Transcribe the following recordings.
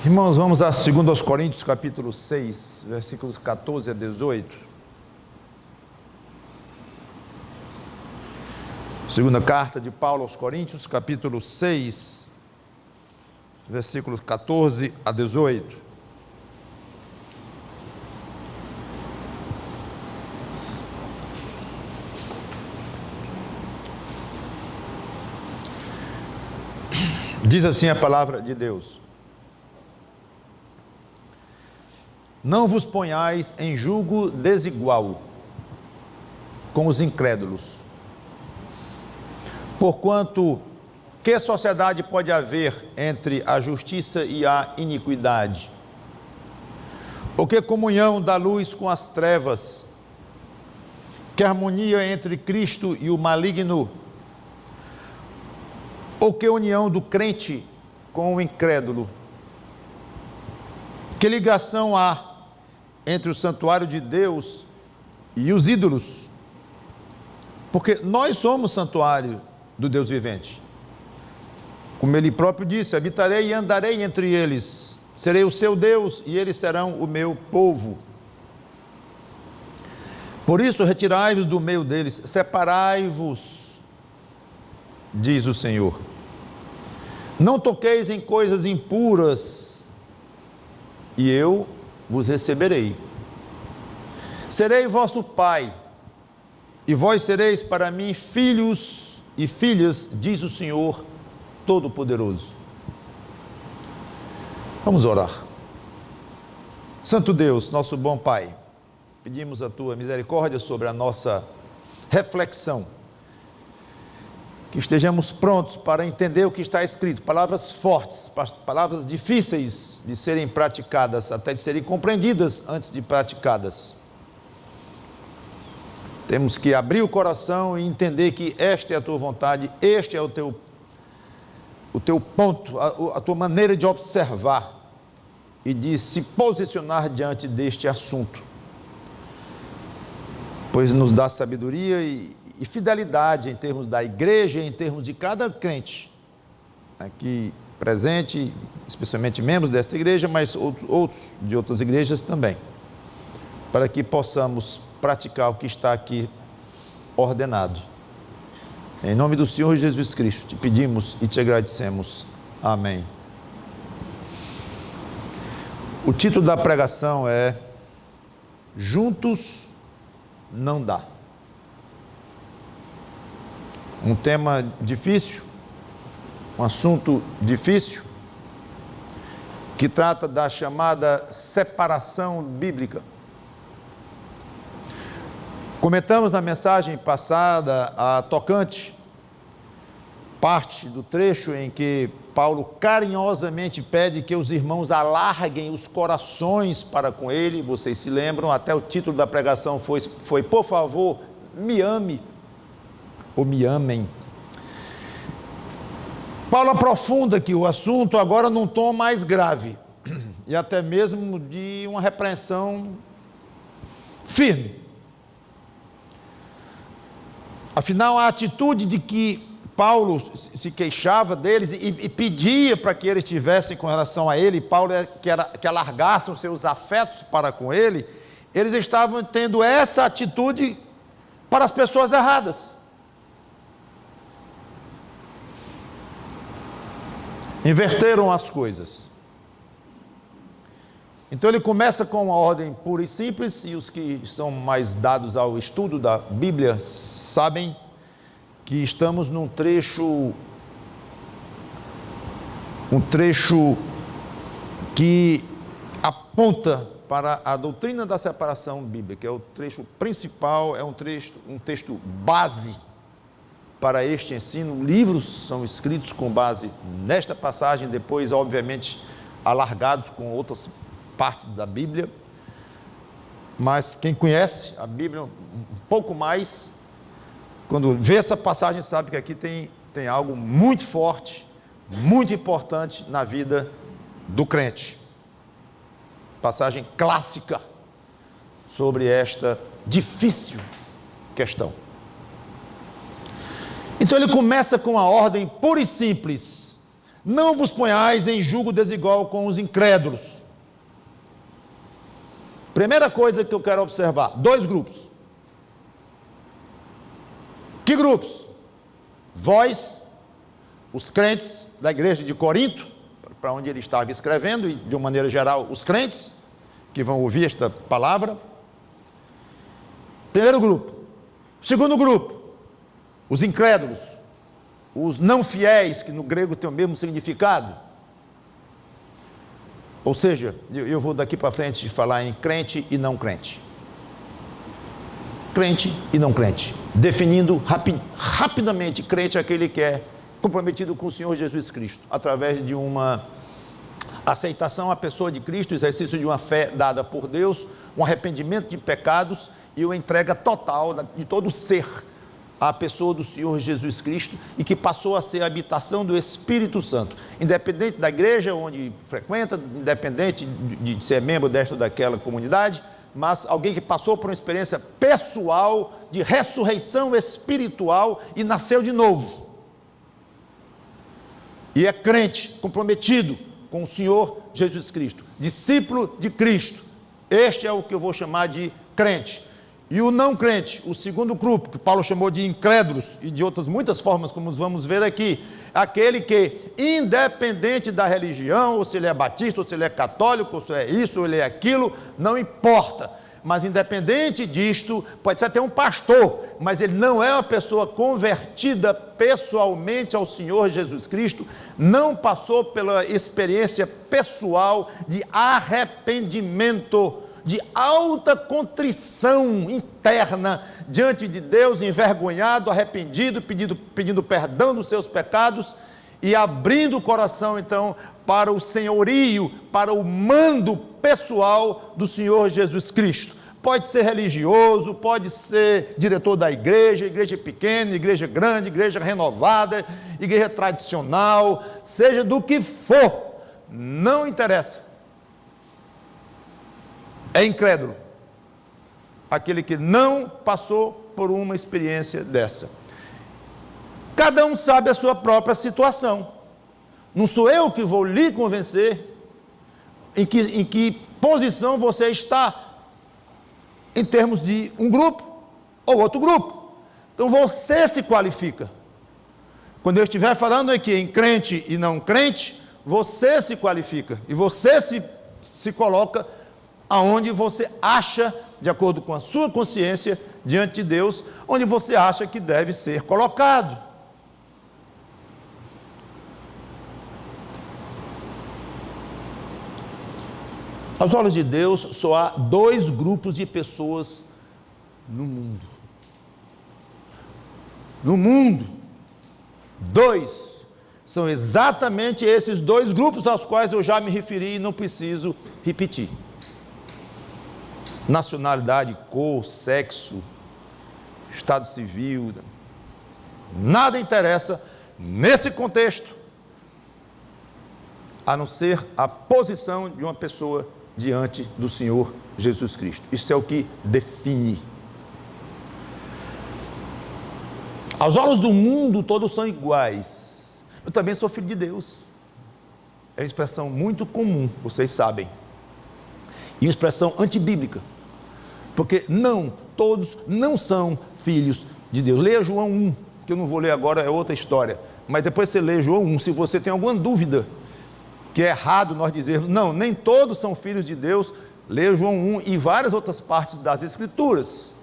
Irmãos, vamos a 2 Coríntios capítulo 6, versículos 14 a 18. Segunda carta de Paulo aos Coríntios, capítulo 6, versículos 14 a 18. Diz assim a palavra de Deus: não vos ponhais em julgo desigual com os incrédulos, porquanto que sociedade pode haver entre a justiça e a iniquidade? Ou que comunhão da luz com as trevas? Que harmonia entre Cristo e o maligno? Ou que união do crente com o incrédulo? Que ligação há entre o santuário de Deus e os ídolos? Porque nós somos santuário do Deus vivente. Como ele próprio disse: habitarei e andarei entre eles, serei o seu Deus e eles serão o meu povo. Por isso retirai-vos do meio deles, separai-vos, diz o Senhor. Não toqueis em coisas impuras, e eu vos receberei. Serei vosso pai, e vós sereis para mim filhos e filhas, diz o Senhor Todo-Poderoso. Vamos orar. Santo Deus, nosso bom Pai, pedimos a Tua misericórdia sobre a nossa reflexão, que estejamos prontos para entender o que está escrito, palavras fortes, palavras difíceis de serem praticadas, até de serem compreendidas antes de praticadas. Temos que abrir o coração e entender que esta é a Tua vontade, este é o Teu ponto, a Tua maneira de observar e de se posicionar diante deste assunto, pois nos dá sabedoria e fidelidade em termos da igreja, em termos de cada crente aqui presente, especialmente membros dessa igreja, mas outros de outras igrejas também, para que possamos praticar o que está aqui ordenado. Em nome do Senhor Jesus Cristo, te pedimos e te agradecemos. Amém. O título da pregação é Juntos não dá. Um tema difícil, um assunto difícil, que trata da chamada separação bíblica. Comentamos na mensagem passada a tocante parte do trecho em que Paulo carinhosamente pede que os irmãos alarguem os corações para com ele. Vocês se lembram, até o título da pregação foi por favor, me ame, ou me amem. Paulo aprofunda aqui o assunto agora num tom mais grave, e até mesmo de uma repreensão firme. Afinal, a atitude de que Paulo se queixava deles e pedia para que eles tivessem com relação a ele, Paulo que alargassem os seus afetos para com ele, eles estavam tendo essa atitude para as pessoas erradas. Inverteram as coisas. Então ele começa com uma ordem pura e simples, e os que estão mais dados ao estudo da Bíblia sabem que estamos num trecho que aponta para a doutrina da separação bíblica. É o trecho principal, é um texto base para este ensino. Livros são escritos com base nesta passagem, depois obviamente alargados com outras partes da Bíblia, mas quem conhece a Bíblia um pouco mais, quando vê essa passagem, sabe que aqui tem algo muito forte, muito importante na vida do crente. Passagem clássica sobre esta difícil questão. Então ele começa com a ordem pura e simples: Não vos ponhais em julgo desigual com os incrédulos. Primeira coisa que eu quero observar, 2 grupos. Que grupos? Vós, os crentes da igreja de Corinto, para onde ele estava escrevendo, e de uma maneira geral, os crentes que vão ouvir esta palavra. Primeiro grupo. Segundo grupo, os incrédulos, os não fiéis, que no grego tem o mesmo significado. Ou seja, eu vou daqui para frente falar em crente e não crente. Crente e não crente. Definindo rapidamente, crente é aquele que é comprometido com o Senhor Jesus Cristo, através de uma aceitação à pessoa de Cristo, exercício de uma fé dada por Deus, um arrependimento de pecados e uma entrega total de todo o ser à pessoa do Senhor Jesus Cristo, e que passou a ser a habitação do Espírito Santo, independente da igreja onde frequenta, independente de ser membro desta ou daquela comunidade, mas alguém que passou por uma experiência pessoal de ressurreição espiritual e nasceu de novo, e é crente, comprometido com o Senhor Jesus Cristo, discípulo de Cristo. Este é o que eu vou chamar de crente. E o não crente, o segundo grupo, que Paulo chamou de incrédulos, e de outras muitas formas, como vamos ver aqui, aquele que, independente da religião, ou se ele é batista, ou se ele é católico, ou se é isso, ou ele é aquilo, não importa, mas independente disto, pode ser até um pastor, mas ele não é uma pessoa convertida pessoalmente ao Senhor Jesus Cristo, não passou pela experiência pessoal de arrependimento, de alta contrição interna diante de Deus, envergonhado, arrependido, pedindo perdão dos seus pecados e abrindo o coração então para o senhorio, para o mando pessoal do Senhor Jesus Cristo. Pode ser religioso, pode ser diretor da igreja, igreja pequena, igreja grande, igreja renovada, igreja tradicional, seja do que for, não interessa. É incrédulo aquele que não passou por uma experiência dessa. Cada um sabe a sua própria situação. Não sou eu que vou lhe convencer em que posição você está em termos de um grupo ou outro grupo. Então você se qualifica. Quando eu estiver falando aqui em crente e não crente, você se qualifica e você se coloca aonde você acha, de acordo com a sua consciência diante de Deus, onde você acha que deve ser colocado. Aos olhos de Deus, só há 2 grupos de pessoas no mundo. No mundo, 2. São exatamente esses 2 grupos aos quais eu já me referi e não preciso repetir. Nacionalidade, cor, sexo, estado civil, nada interessa nesse contexto, a não ser a posição de uma pessoa diante do Senhor Jesus Cristo. Isso é o que define. Aos olhos do mundo, todos são iguais. Eu também sou filho de Deus. É uma expressão muito comum, vocês sabem. E uma expressão antibíblica. Porque todos não são filhos de Deus. Leia João 1, que eu não vou ler agora, é outra história. Mas depois você lê João 1, se você tem alguma dúvida, que é errado nós dizermos, nem todos são filhos de Deus, leia João 1 e várias outras partes das Escrituras.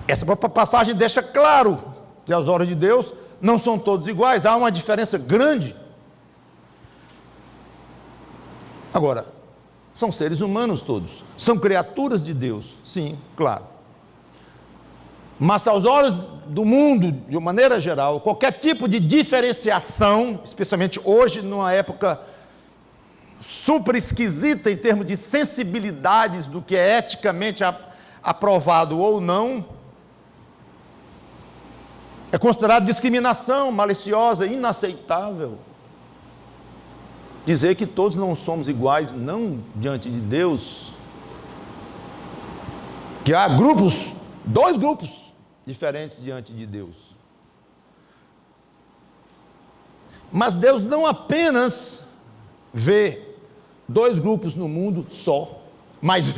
Essa passagem deixa claro que aos olhos de Deus não são todos iguais, há uma diferença grande. Agora, são seres humanos todos, são criaturas de Deus, sim, claro. Mas aos olhos do mundo, de uma maneira geral, qualquer tipo de diferenciação, especialmente hoje, numa época super esquisita em termos de sensibilidades do que é eticamente aprovado ou não, é considerado discriminação maliciosa, inaceitável. Dizer que todos não somos iguais, não diante de Deus, que há 2 grupos diferentes diante de Deus. Mas Deus não apenas vê dois grupos no mundo só, mas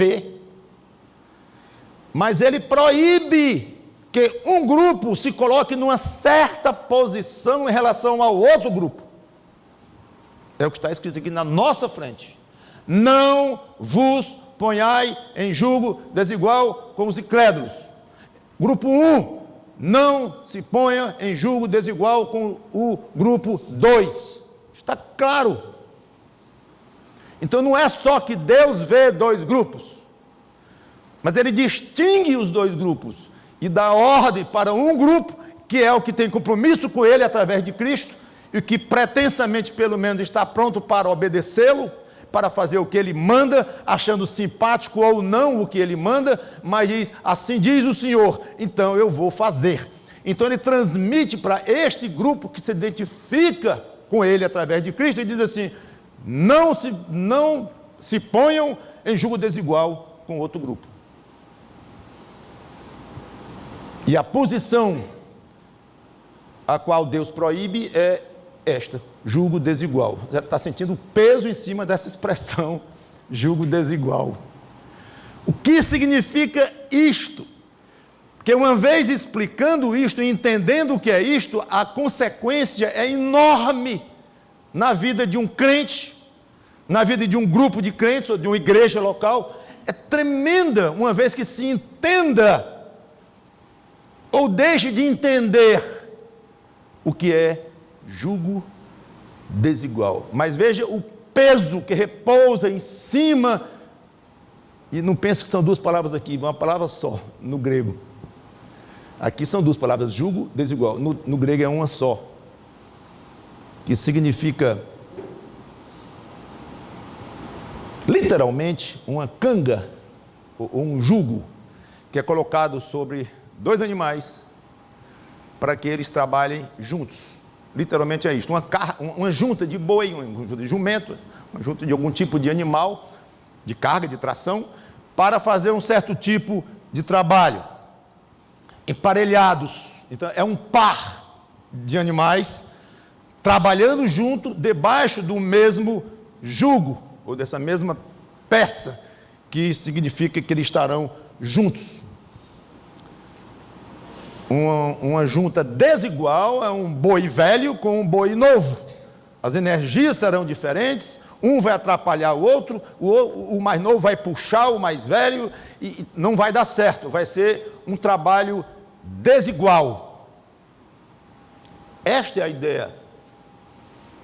Ele proíbe que um grupo se coloque numa certa posição em relação ao outro grupo. É o que está escrito aqui na nossa frente. Não vos ponhai em julgo desigual com os incrédulos. Grupo 1, não se ponha em julgo desigual com o grupo 2. Está claro. Então não é só que Deus vê dois grupos, mas Ele distingue os dois grupos e dá ordem para um grupo, que é o que tem compromisso com Ele através de Cristo, e que pretensamente pelo menos está pronto para obedecê-lo, para fazer o que Ele manda, achando simpático ou não o que Ele manda, mas diz, assim diz o Senhor, então eu vou fazer. Então Ele transmite para este grupo que se identifica com Ele através de Cristo, e diz assim, não se ponham em julgo desigual com outro grupo. E a posição a qual Deus proíbe é esta, julgo desigual. Você está sentindo o peso em cima dessa expressão, julgo desigual. O que significa isto? Porque uma vez explicando isto e entendendo o que é isto, a consequência é enorme na vida de um crente, na vida de um grupo de crentes, ou de uma igreja local, é tremenda, uma vez que se entenda, ou deixe de entender, o que é julgo desigual. Mas veja o peso que repousa em cima, e não pense que são duas palavras aqui, uma palavra só, no grego. Aqui são duas palavras, julgo desigual, no grego é uma só, que significa, literalmente, uma canga, ou um jugo, que é colocado sobre dois animais, para que eles trabalhem juntos. Literalmente é isso, uma junta de boi, uma junta de jumento, uma junta de algum tipo de animal, de carga, de tração, para fazer um certo tipo de trabalho, emparelhados. Então é um par de animais, trabalhando junto, debaixo do mesmo jugo, ou dessa mesma peça, que significa que eles estarão juntos. Uma junta desigual é um boi velho com um boi novo. As energias serão diferentes, um vai atrapalhar o outro, o mais novo vai puxar o mais velho, e não vai dar certo, vai ser um trabalho desigual. Esta é a ideia.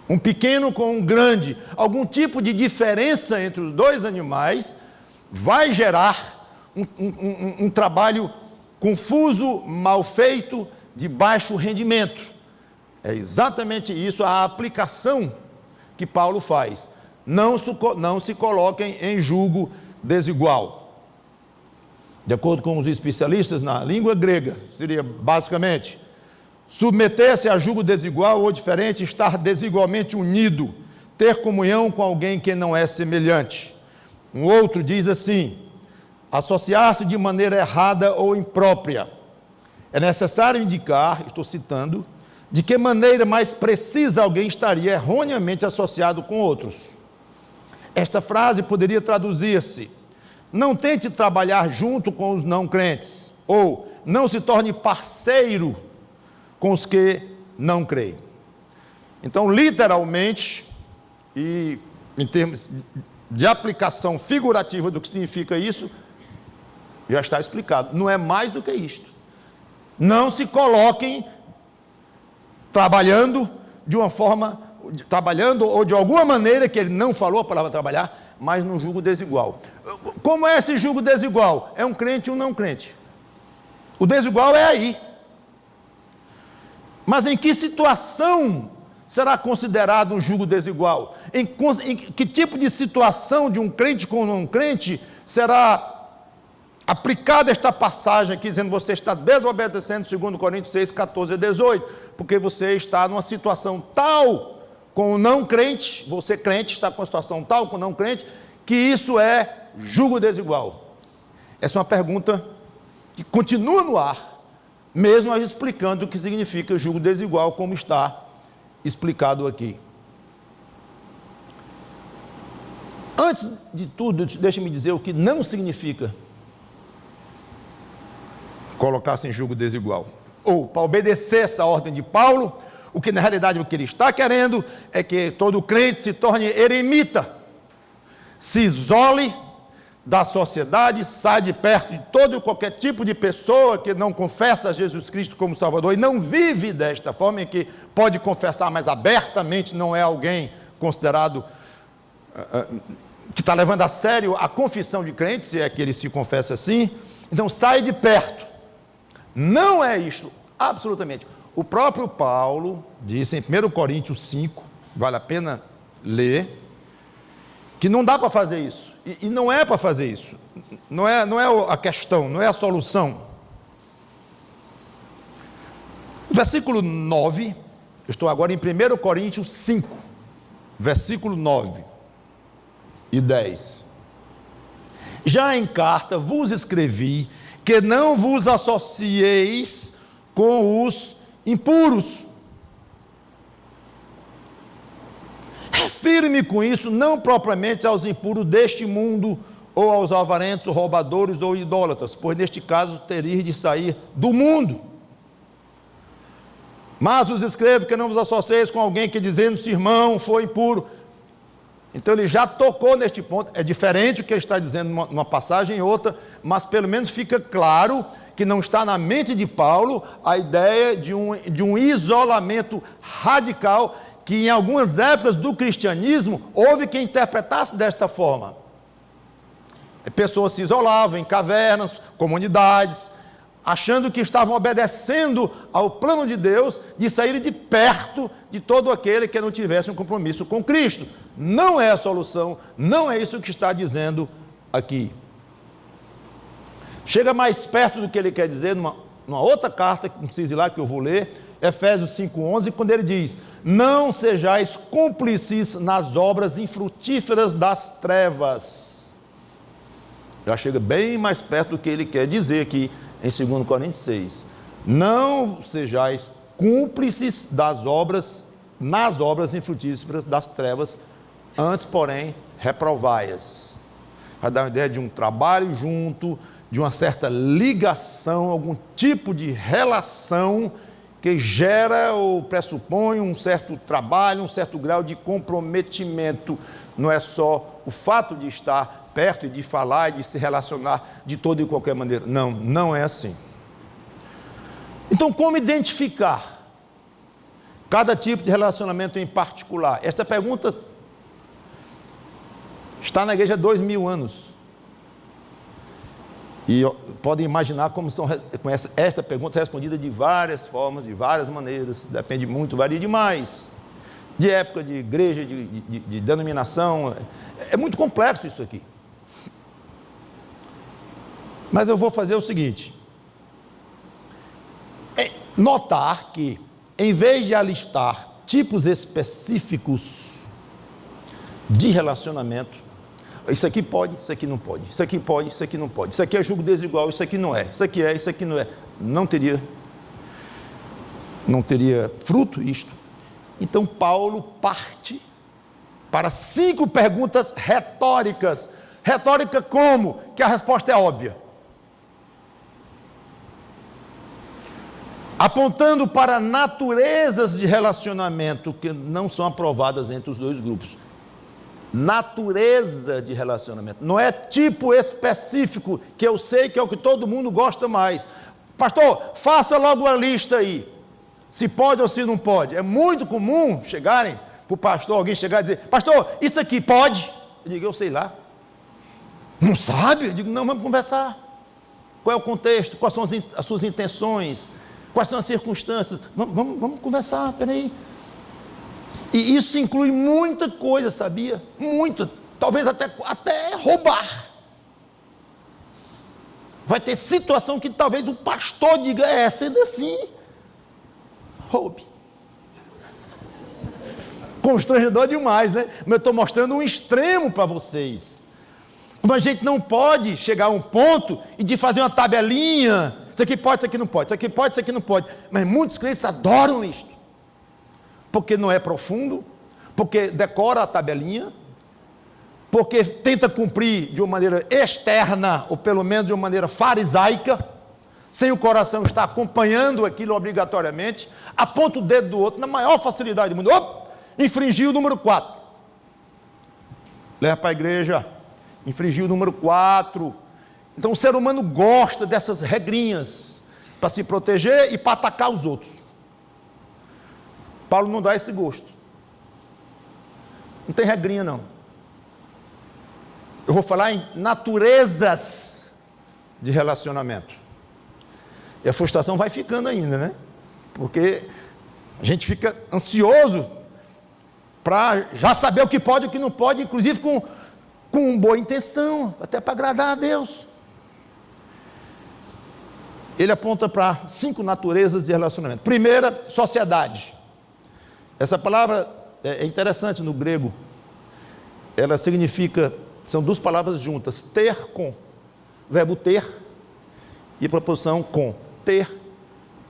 Um pequeno com um grande, algum tipo de diferença entre os dois animais, vai gerar um trabalho confuso, mal feito, de baixo rendimento. É exatamente isso a aplicação que Paulo faz. Não se coloquem em julgo desigual. De acordo com os especialistas na língua grega, seria basicamente submeter-se a julgo desigual ou diferente, estar desigualmente unido, ter comunhão com alguém que não é semelhante. Um outro diz assim, associar-se de maneira errada ou imprópria. É necessário indicar, estou citando, de que maneira mais precisa alguém estaria erroneamente associado com outros. Esta frase poderia traduzir-se, não tente trabalhar junto com os não crentes, ou não se torne parceiro com os que não creem. Então, literalmente, e em termos de aplicação figurativa do que significa isso, já está explicado, não é mais do que isto. Não se coloquem trabalhando de uma forma, trabalhando ou de alguma maneira, que ele não falou a palavra trabalhar, mas num julgo desigual. Como é esse julgo desigual? É um crente e um não crente. O desigual é aí. Mas em que situação será considerado um julgo desigual? Em que tipo de situação de um crente com um não crente será aplicada esta passagem aqui, dizendo você está desobedecendo, segundo Coríntios 6, 14 a 18, porque você está numa situação tal com o não crente, você crente está com uma situação tal com o não crente, que isso é julgo desigual. Essa é uma pergunta que continua no ar, mesmo nós explicando o que significa julgo desigual, como está explicado aqui. Antes de tudo, deixe-me dizer o que não significa colocar-se em julgo desigual. Ou, para obedecer essa ordem de Paulo, o que na realidade o que ele está querendo é que todo crente se torne eremita, se isole da sociedade, sai de perto de todo e qualquer tipo de pessoa que não confessa Jesus Cristo como Salvador e não vive desta forma, em que pode confessar, mas abertamente não é alguém considerado que está levando a sério a confissão de crente, se é que ele se confessa assim. Então sai de perto. Não é isto, absolutamente. O próprio Paulo disse em 1 Coríntios 5, vale a pena ler, que não dá para fazer isso. E não é para fazer isso. Não é a questão, não é a solução. Versículo 9, eu estou agora em 1 Coríntios 5, versículo 9 e 10. Já em carta vos escrevi que não vos associeis com os impuros. Refiro-me com isso não propriamente aos impuros deste mundo, ou aos avarentos, roubadores ou idólatras, pois neste caso teríeis de sair do mundo. Mas vos escrevo que não vos associeis com alguém que, dizendo-se irmão, foi impuro. Então ele já tocou neste ponto. É diferente o que ele está dizendo numa passagem e outra, mas pelo menos fica claro que não está na mente de Paulo a ideia de um isolamento radical, que em algumas épocas do cristianismo houve quem interpretasse desta forma. Pessoas se isolavam em cavernas, comunidades, achando que estavam obedecendo ao plano de Deus de sair de perto de todo aquele que não tivesse um compromisso com Cristo. Não é a solução, não é isso que está dizendo aqui. Chega mais perto do que ele quer dizer numa outra carta, que não precisa ir lá, que eu vou ler, Efésios 5,11, quando ele diz: não sejais cúmplices nas obras infrutíferas das trevas. Já chega bem mais perto do que ele quer dizer aqui em 2 Coríntios 6. Não sejais cúmplices das obras, nas obras infrutíferas das trevas, antes, porém, reprovai-as. Vai dar uma ideia de um trabalho junto, de uma certa ligação, algum tipo de relação que gera ou pressupõe um certo trabalho, um certo grau de comprometimento. Não é só o fato de estar perto e de falar e de se relacionar de toda e qualquer maneira. Não, não é assim. Então, como identificar cada tipo de relacionamento em particular? Esta pergunta está na igreja há 2000 anos. E podem imaginar como esta pergunta é respondida de várias formas, de várias maneiras, depende muito, varia demais, de época, de igreja, de denominação, é muito complexo isso aqui. Mas eu vou fazer o seguinte, notar que, em vez de alistar tipos específicos de relacionamento, isso aqui pode, isso aqui não pode, isso aqui pode, isso aqui não pode, isso aqui é julgo desigual, isso aqui não é, isso aqui é, isso aqui não é, não teria fruto isto. Então Paulo parte para 5 perguntas retóricas. Retórica como? Que a resposta é óbvia. Apontando para naturezas de relacionamento que não são aprovadas entre os dois grupos. Natureza de relacionamento, não é tipo específico, que eu sei que é o que todo mundo gosta mais. Pastor, faça logo uma lista aí, se pode ou se não pode. É muito comum chegarem para o pastor, alguém chegar e dizer: pastor, isso aqui pode? Eu digo: eu sei lá. Não sabe? Eu digo: não, vamos conversar. Qual é o contexto? Quais são as suas intenções? Quais são as circunstâncias? Vamos conversar, peraí. E isso inclui muita coisa, sabia? Muita, talvez até roubar. Vai ter situação que talvez o pastor diga: sendo assim, roube. Constrangedor demais, né? Mas eu estou mostrando um extremo para vocês. Como a gente não pode chegar a um ponto e de fazer uma tabelinha, isso aqui pode, isso aqui não pode, isso aqui pode, isso aqui não pode. Mas muitos crentes adoram isto. porque não é profundo, porque decora a tabelinha, porque tenta cumprir de uma maneira externa, ou pelo menos de uma maneira farisaica, sem o coração estar acompanhando aquilo obrigatoriamente, aponta o dedo do outro na maior facilidade do mundo. Infringiu o número 4. Leva para a igreja, infringiu o número 4. Então o ser humano gosta dessas regrinhas para se proteger e para atacar os outros. Paulo não dá esse gosto. Não tem regrinha não. Eu vou falar em naturezas de relacionamento. E a frustração vai ficando ainda, né? Porque a gente fica ansioso para já saber o que pode e o que não pode, inclusive com boa intenção, até para agradar a Deus. Ele aponta para 5 naturezas de relacionamento. Primeira, sociedade. Essa palavra é interessante no grego. Ela significa, são 2 palavras juntas, ter com. Verbo ter e a preposição com. Ter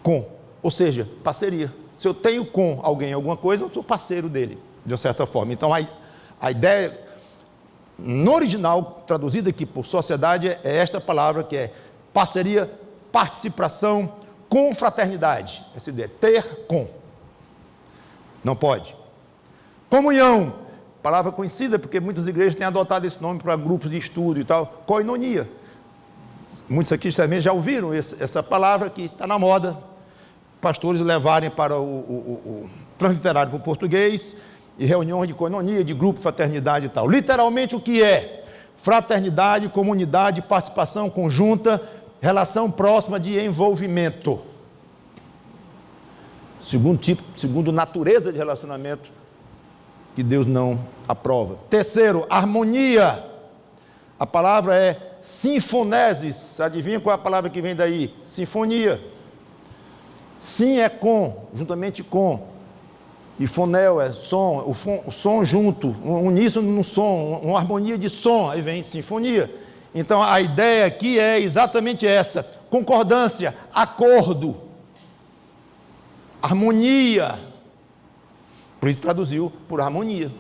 com. Ou seja, parceria. Se eu tenho com alguém alguma coisa, eu sou parceiro dele, de uma certa forma. Então, a ideia, no original, traduzida aqui por sociedade, é esta palavra que é parceria, participação, confraternidade. Essa ideia, ter com. Não pode. Comunhão, palavra conhecida, porque muitas igrejas têm adotado esse nome para grupos de estudo e tal. Koinonia. Muitos aqui também já ouviram essa palavra que está na moda. Pastores levarem para o transliterário para o português, e reuniões de koinonia, de grupo, fraternidade e tal. Literalmente o que é? Fraternidade, comunidade, participação conjunta, relação próxima de envolvimento. Segundo natureza de relacionamento que Deus não aprova. Terceiro, harmonia. A palavra é sinfoneses. Adivinha qual é a palavra que vem daí? Sinfonia. Sim é com, juntamente com. E fonel é som, o som junto, uníssono no som, uma harmonia de som, aí vem sinfonia. Então a ideia aqui é exatamente essa: concordância, acordo, harmonia. Por isso traduziu por harmonia.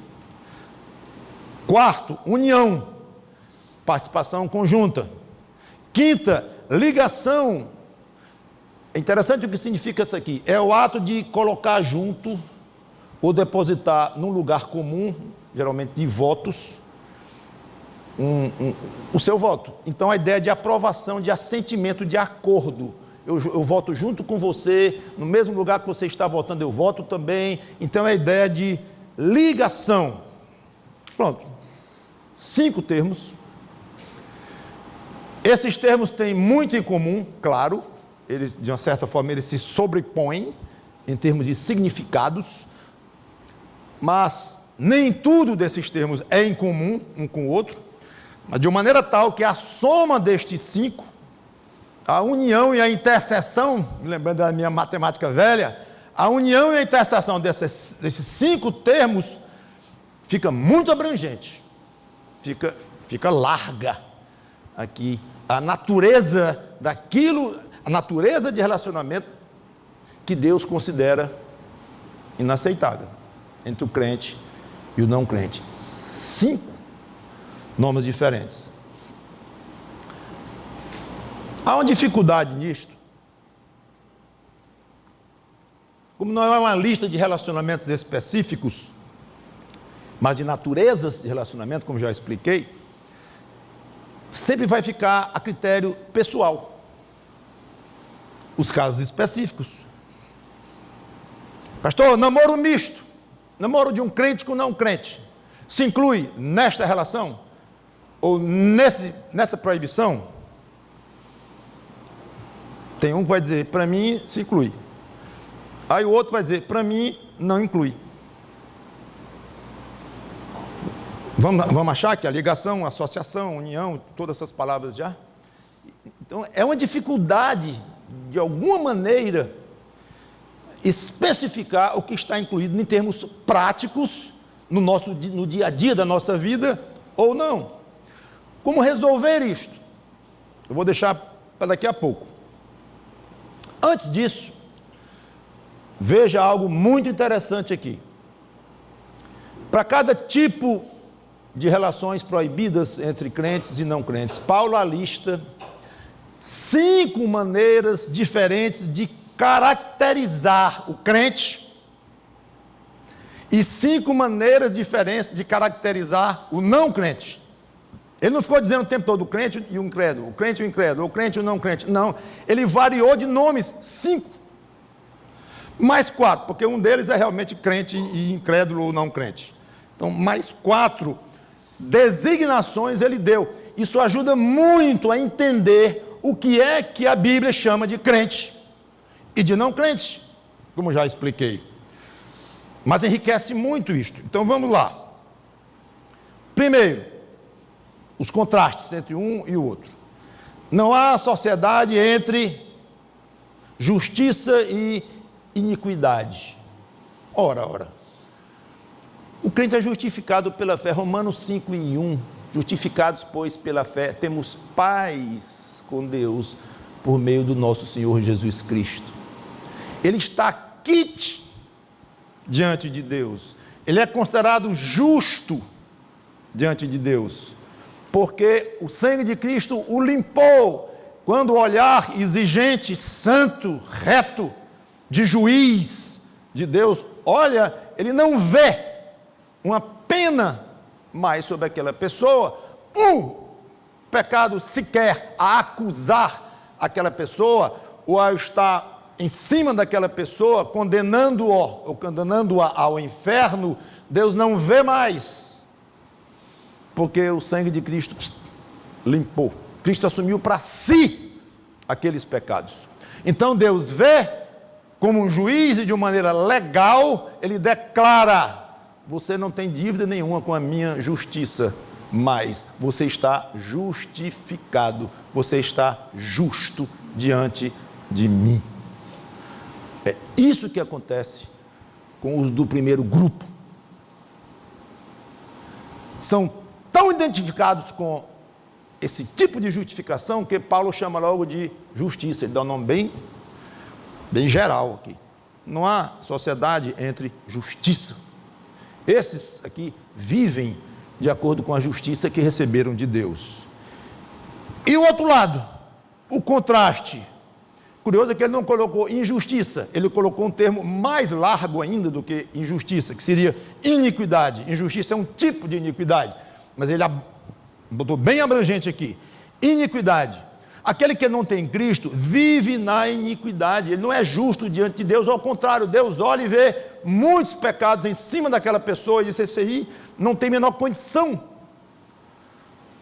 Quarto, união, participação conjunta. Quinta, ligação. É interessante o que significa isso aqui. É o ato de colocar junto ou depositar num lugar comum, geralmente de votos, o seu voto. Então a ideia de aprovação, de assentimento, de acordo. Eu voto junto com você, no mesmo lugar que você está votando, eu voto também. Então é a ideia de ligação. Pronto. 5 termos. Esses termos têm muito em comum, claro. Eles, de uma certa forma, eles se sobrepõem em termos de significados, mas nem tudo desses termos é em comum um com o outro, mas de uma maneira tal que a soma destes 5, a união e a interseção, me lembrando da minha matemática velha, a união e a interseção desses 5 termos fica muito abrangente, fica larga aqui a natureza daquilo, a natureza de relacionamento que Deus considera inaceitável entre o crente e o não crente. 5 normas diferentes. Há uma dificuldade nisto. Como não é uma lista de relacionamentos específicos, mas de naturezas de relacionamento, como já expliquei, sempre vai ficar a critério pessoal. Os casos específicos. Pastor, namoro misto, namoro de um crente com não crente, se inclui nesta relação? Ou nessa proibição? Tem um que vai dizer, para mim, se inclui. Aí o outro vai dizer, para mim, não inclui. Vamos achar que a ligação, a associação, união, todas essas palavras já? Então, é uma dificuldade, de alguma maneira, especificar o que está incluído em termos práticos no dia a dia da nossa vida ou não. Como resolver isto? Eu vou deixar para daqui a pouco. Antes disso, Veja algo muito interessante aqui. Para cada tipo de relações proibidas entre crentes e não crentes, Paulo alista 5 maneiras diferentes de caracterizar o crente e 5 maneiras diferentes de caracterizar o não crente. Ele não ficou dizendo o tempo todo o crente e o incrédulo, o crente e o incrédulo, o crente e o não crente. Não, ele variou de nomes, 5. Mais 4, porque um deles é realmente crente e incrédulo ou não crente. Então, mais 4 designações ele deu. Isso ajuda muito a entender o que é que a Bíblia chama de crente e de não crente, como já expliquei. Mas enriquece muito isto. Então vamos lá. Primeiro, os contrastes entre um e o outro. Não há sociedade entre justiça e iniquidade. Ora. O crente é justificado pela fé. Romanos 5:1. Justificados, pois, pela fé, temos paz com Deus por meio do nosso Senhor Jesus Cristo. Ele está quite diante de Deus. Ele é considerado justo diante de Deus, porque o sangue de Cristo o limpou. Quando o olhar exigente, santo, reto, de juiz de Deus olha, ele não vê uma pena mais sobre aquela pessoa, um pecado sequer a acusar aquela pessoa, ou a estar em cima daquela pessoa, condenando-o, ou condenando-a ao inferno. Deus não vê mais, porque o sangue de Cristo limpou. Cristo assumiu para si aqueles pecados. Então Deus vê como um juiz e de uma maneira legal, ele declara: você não tem dívida nenhuma com a minha justiça, mas você está justificado, você está justo diante de mim. É isso que acontece com os do primeiro grupo. São tão identificados com esse tipo de justificação que Paulo chama logo de justiça. Ele dá um nome bem geral aqui. Não há sociedade entre justiça. Esses aqui vivem de acordo com a justiça que receberam de Deus. E o outro lado, o contraste. Curioso é que ele não colocou injustiça, ele colocou um termo mais largo ainda do que injustiça, que seria iniquidade. Injustiça é um tipo de iniquidade, mas ele botou bem abrangente aqui. Iniquidade. Aquele que não tem Cristo vive na iniquidade, ele não é justo diante de Deus, ao contrário, Deus olha e vê muitos pecados em cima daquela pessoa e diz: esse aí não tem a menor condição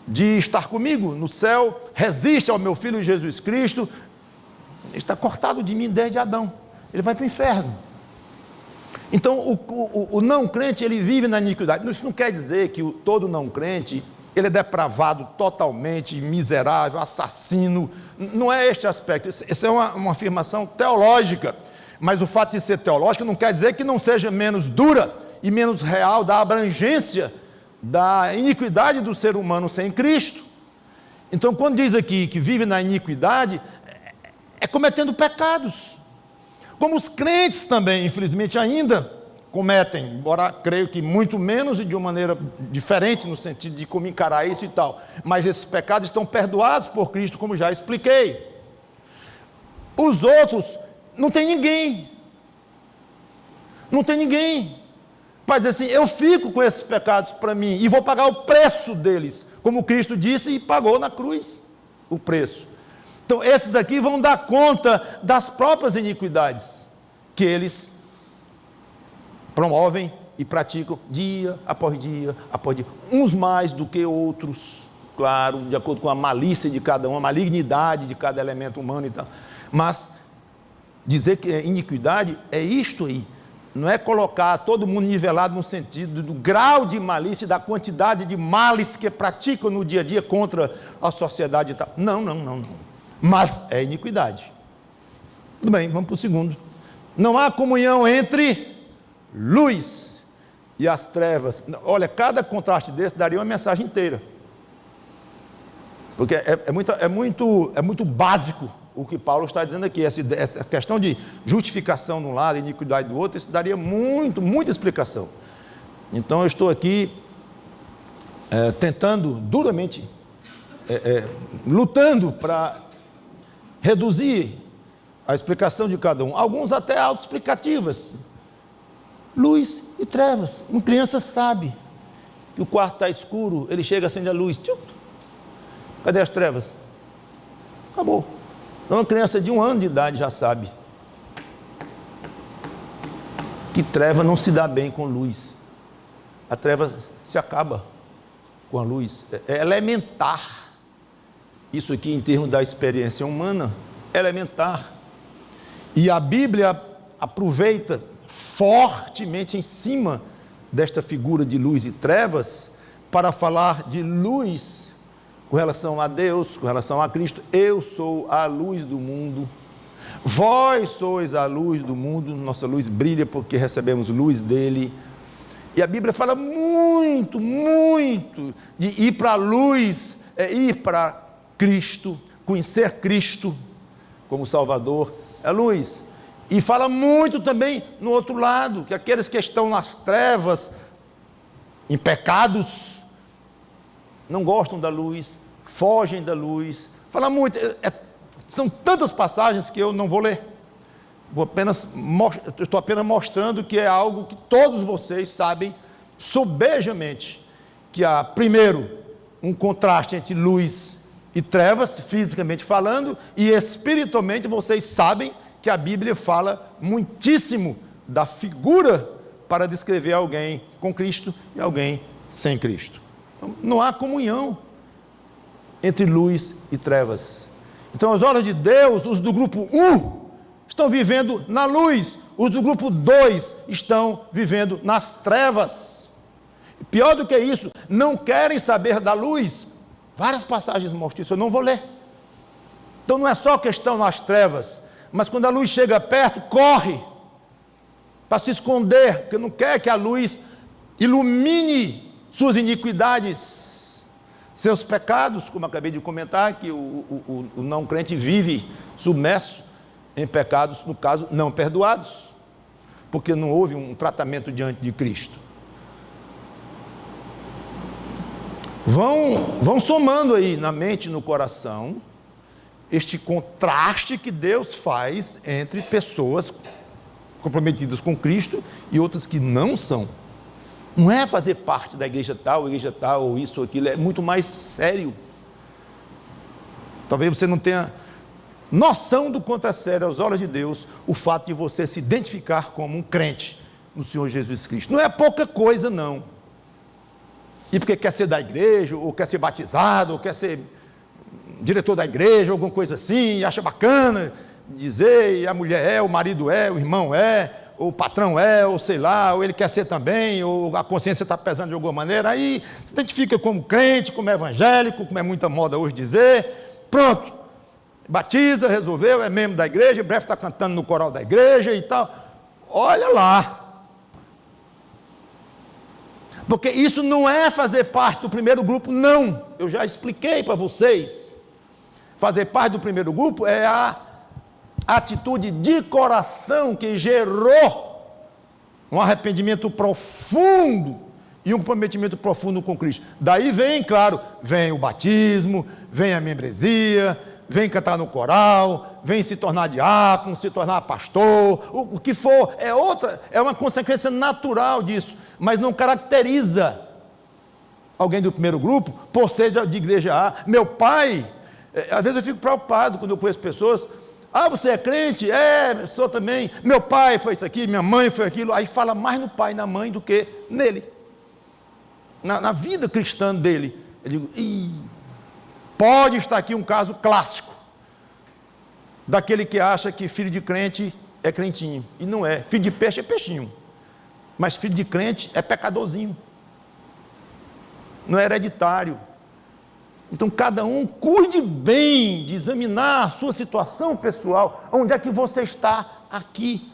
de estar comigo no céu, resiste ao meu Filho Jesus Cristo, ele está cortado de mim desde Adão, ele vai para o inferno. Então o não crente, ele vive na iniquidade. Isso não quer dizer que todo não crente ele é depravado totalmente, miserável, assassino. Não é este aspecto. Essa é uma afirmação teológica, mas o fato de ser teológica não quer dizer que não seja menos dura e menos real da abrangência da iniquidade do ser humano sem Cristo. Então, quando diz aqui que vive na iniquidade, é cometendo pecados, como os crentes também, infelizmente, ainda cometem, embora creio que muito menos e de uma maneira diferente, no sentido de como encarar isso e tal, mas esses pecados estão perdoados por Cristo, como já expliquei. Os outros, não tem ninguém vai dizer assim: eu fico com esses pecados para mim e vou pagar o preço deles, como Cristo disse e pagou na cruz o preço. Então esses aqui vão dar conta das próprias iniquidades que eles promovem e praticam dia após dia, uns mais do que outros, claro, de acordo com a malícia de cada um, a malignidade de cada elemento humano e tal. Mas dizer que é iniquidade é isto aí, não é colocar todo mundo nivelado no sentido do grau de malícia, da quantidade de males que praticam no dia a dia contra a sociedade e tal. Não. Mas é iniquidade. Tudo bem, vamos para o segundo. Não há comunhão entre luz e as trevas. Olha, cada contraste desse daria uma mensagem inteira, porque é muito básico o que Paulo está dizendo aqui. Essa questão de justificação de um lado e iniquidade do outro, isso daria muita explicação. Então eu estou aqui tentando duramente, lutando para reduzir a explicação de cada um, alguns até autoexplicativas. Luz e trevas. Uma criança sabe que o quarto está escuro, ele chega, acende a luz. Cadê as trevas? Acabou. Então uma criança de 1 ano de idade já sabe que treva não se dá bem com luz. A treva se acaba com a luz. É elementar. Isso aqui em termos da experiência humana, é elementar. E a Bíblia aproveita fortemente em cima desta figura de luz e trevas para falar de luz com relação a Deus, com relação a Cristo. Eu sou a luz do mundo, vós sois a luz do mundo, nossa luz brilha porque recebemos luz dele. E a Bíblia fala muito de ir para a luz, ir para Cristo, conhecer Cristo como Salvador, é luz. E fala muito também no outro lado, que aqueles que estão nas trevas, em pecados, não gostam da luz, fogem da luz. Fala muito, são tantas passagens que eu não vou ler. Estou apenas mostrando que é algo que todos vocês sabem sobejamente, que há, primeiro, um contraste entre luz e trevas, fisicamente falando, e espiritualmente vocês sabem que a Bíblia fala muitíssimo da figura para descrever alguém com Cristo e alguém sem Cristo. Não há comunhão entre luz e trevas. Então, aos olhos de Deus, os do grupo 1 estão vivendo na luz, os do grupo 2 estão vivendo nas trevas. Pior do que isso, não querem saber da luz. Várias passagens mostram isso, eu não vou ler. Então não é só questão nas trevas, mas quando a luz chega perto, corre para se esconder, porque não quer que a luz ilumine suas iniquidades, seus pecados, como acabei de comentar, que o não crente vive submerso em pecados, no caso, não perdoados, porque não houve um tratamento diante de Cristo. Vão somando aí na mente e no coração este contraste que Deus faz entre pessoas comprometidas com Cristo e outras que não são. Não é fazer parte da igreja tal, ou isso ou aquilo, é muito mais sério. Talvez você não tenha noção do quanto é sério aos olhos de Deus o fato de você se identificar como um crente no Senhor Jesus Cristo. Não é pouca coisa, não. E porque quer ser da igreja, ou quer ser batizado, ou quer ser diretor da igreja, alguma coisa assim, e acha bacana dizer, e a mulher é, o marido é, o irmão é, ou o patrão é, ou sei lá, ou ele quer ser também, ou a consciência está pesando de alguma maneira, aí se identifica como crente, como evangélico, como é muita moda hoje dizer, pronto, batiza, resolveu, é membro da igreja, em breve está cantando no coral da igreja e tal. Olha lá, porque isso não é fazer parte do primeiro grupo, não, eu já expliquei para vocês. Fazer parte do primeiro grupo é a atitude de coração que gerou um arrependimento profundo e um comprometimento profundo com Cristo. Daí vem, claro, vem o batismo, vem a membresia, vem cantar no coral, vem se tornar diácono, se tornar pastor, o que for, é uma consequência natural disso, mas não caracteriza alguém do primeiro grupo por ser de igreja A. Meu pai, às vezes eu fico preocupado quando eu conheço pessoas, você é crente? Eu sou também, meu pai foi isso aqui, minha mãe foi aquilo, aí fala mais no pai e na mãe do que nele, na vida cristã dele. Eu digo, pode estar aqui um caso clássico, daquele que acha que filho de crente é crentinho, e não é, filho de peixe é peixinho, mas filho de crente é pecadorzinho, não é hereditário. Então cada um cuide bem de examinar a sua situação pessoal, onde é que você está aqui.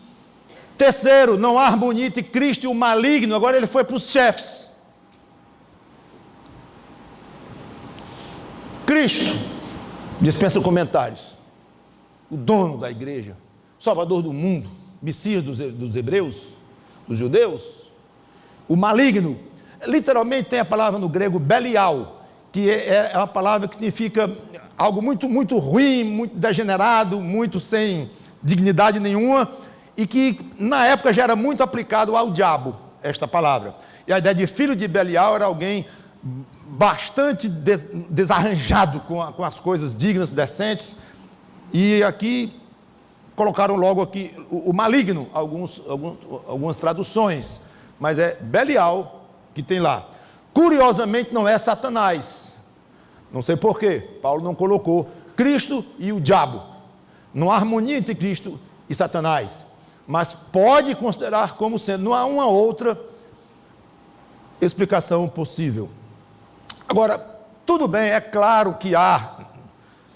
Terceiro, não há harmonia entre Cristo e o maligno. Agora ele foi para os chefes. Cristo, dispensa comentários, o dono da igreja, salvador do mundo, Messias dos hebreus, dos judeus, o maligno. Literalmente tem a palavra no grego Belial, que é uma palavra que significa algo muito, muito ruim, muito degenerado, muito sem dignidade nenhuma, e que na época já era muito aplicado ao diabo, esta palavra. E a ideia de filho de Belial era alguém bastante desarranjado com as coisas dignas, decentes, e aqui colocaram logo aqui o maligno, algumas traduções, mas é Belial que tem lá. Curiosamente não é Satanás, não sei porquê, Paulo não colocou Cristo e o diabo, não há harmonia entre Cristo e Satanás, mas pode considerar como sendo, não há uma outra explicação possível. Agora, tudo bem, é claro que há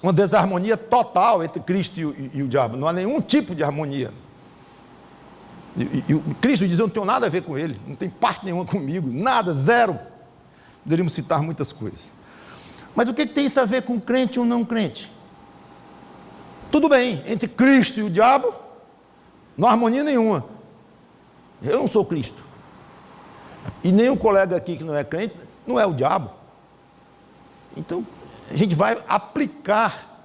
uma desarmonia total entre Cristo e o diabo, não há nenhum tipo de harmonia. E o Cristo diz: eu não tenho nada a ver com ele, não tem parte nenhuma comigo, nada, zero. Poderíamos citar muitas coisas. Mas o que tem isso a ver com crente ou não crente? Tudo bem, entre Cristo e o diabo, não há harmonia nenhuma. Eu não sou Cristo. E nem o colega aqui que não é crente, não é o diabo. Então, a gente vai aplicar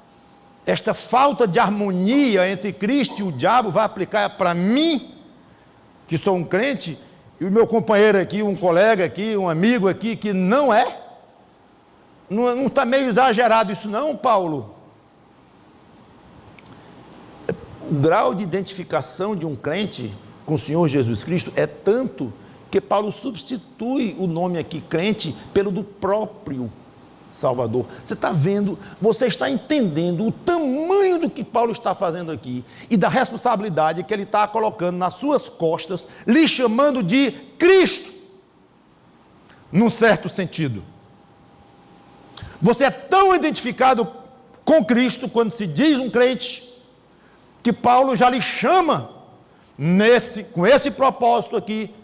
esta falta de harmonia entre Cristo e o diabo, vai aplicar para mim, que sou um crente, e o meu companheiro aqui, um colega aqui, um amigo aqui, que não é? Não está meio exagerado isso não, Paulo? O grau de identificação de um crente com o Senhor Jesus Cristo é tanto que Paulo substitui o nome aqui, crente, pelo do próprio Salvador. Você está vendo, você está entendendo o tamanho do que Paulo está fazendo aqui e da responsabilidade que ele está colocando nas suas costas, lhe chamando de Cristo, num certo sentido. Você é tão identificado com Cristo quando se diz um crente, que Paulo já lhe chama com esse propósito aqui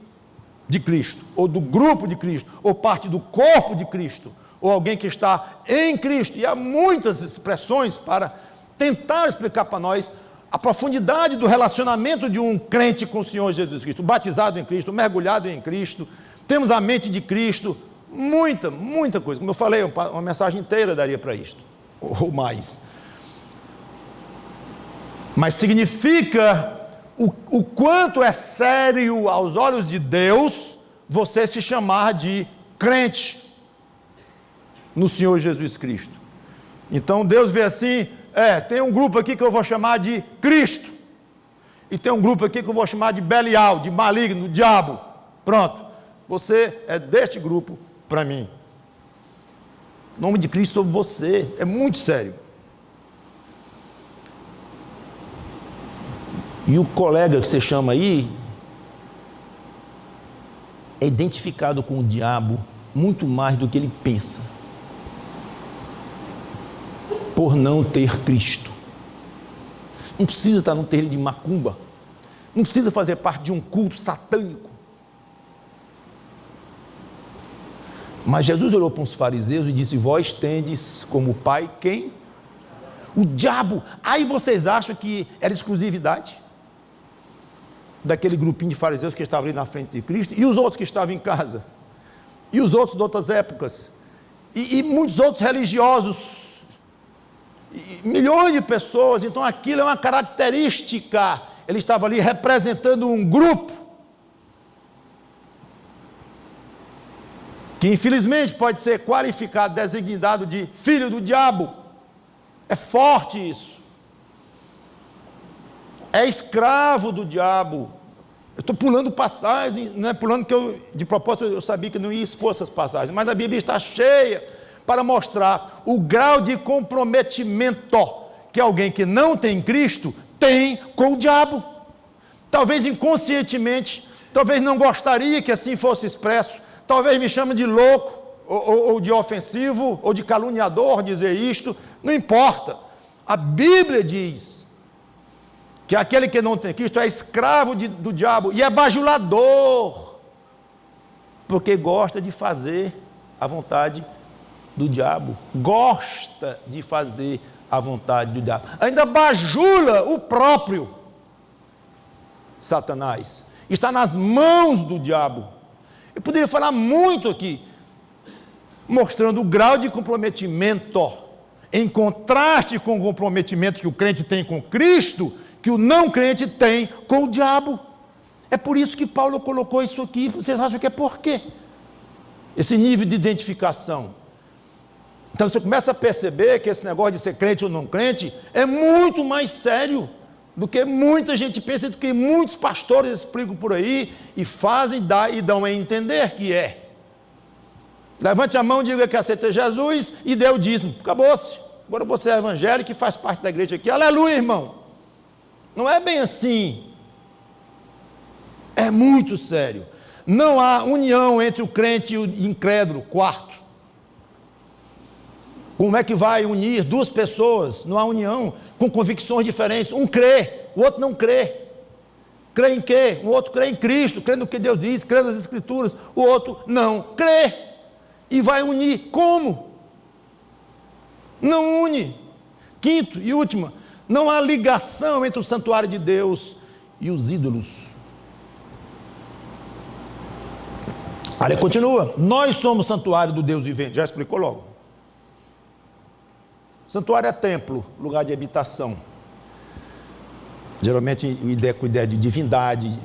de Cristo, ou do grupo de Cristo, ou parte do corpo de Cristo, ou alguém que está em Cristo. E há muitas expressões para tentar explicar para nós a profundidade do relacionamento de um crente com o Senhor Jesus Cristo, batizado em Cristo, mergulhado em Cristo, temos a mente de Cristo, muita coisa. Como eu falei, uma mensagem inteira daria para isto, ou mais. Mas significa o quanto é sério aos olhos de Deus você se chamar de crente no Senhor Jesus Cristo. Então Deus vê assim, tem um grupo aqui que eu vou chamar de Cristo, e tem um grupo aqui que eu vou chamar de Belial, de maligno, diabo. Pronto, você é deste grupo para mim. O nome de Cristo sobre você é muito sério. E o colega que você chama aí é identificado com o diabo muito mais do que ele pensa, por não ter Cristo. Não precisa estar num terreiro de macumba, não precisa fazer parte de um culto satânico. Mas Jesus olhou para os fariseus e disse: vós tendes como pai quem? O diabo. Aí vocês acham que era exclusividade daquele grupinho de fariseus que estavam ali na frente de Cristo, e os outros que estavam em casa, e os outros de outras épocas, e muitos outros religiosos, e milhões de pessoas. Então aquilo é uma característica, ele estava ali representando um grupo, que infelizmente pode ser qualificado, designado de filho do diabo. É forte isso. É escravo do diabo. Eu estou pulando passagens, não é pulando que eu, de propósito, eu sabia que não ia expor essas passagens, mas a Bíblia está cheia para mostrar o grau de comprometimento que alguém que não tem Cristo tem com o diabo. Talvez inconscientemente, talvez não gostaria que assim fosse expresso, talvez me chame de louco, ou de ofensivo, ou de caluniador dizer isto, não importa. A Bíblia diz que aquele que não tem Cristo é escravo do diabo e é bajulador, porque gosta de fazer a vontade do diabo, gosta de fazer a vontade do diabo. Ainda bajula o próprio Satanás. Está nas mãos do diabo. Eu poderia falar muito aqui, mostrando o grau de comprometimento, em contraste com o comprometimento que o crente tem com Cristo, que o não crente tem com o diabo. É por isso que Paulo colocou isso aqui. Vocês acham que é por quê? Esse nível de identificação. Então você começa a perceber que esse negócio de ser crente ou não crente é muito mais sério do que muita gente pensa, do que muitos pastores explicam por aí e fazem, dão a entender que é. Levante a mão, diga que aceita Jesus e dê o dízimo. Acabou-se. Agora você é evangélico e faz parte da igreja aqui. Aleluia, irmão. Não é bem assim. É muito sério. Não há união entre o crente e o incrédulo. Quarto. Como é que vai unir duas pessoas? Não há união, com convicções diferentes. Um crê, o outro não crê. Crê em quê? O outro crê em Cristo, crê no que Deus diz, crê nas Escrituras. O outro não crê. E vai unir como? Não une. Quinto e última, não há ligação entre o santuário de Deus e os ídolos. Olha, continua. Nós somos santuário do Deus vivente. Já explicou logo. Santuário é templo, lugar de habitação. Geralmente com ideia de divindade.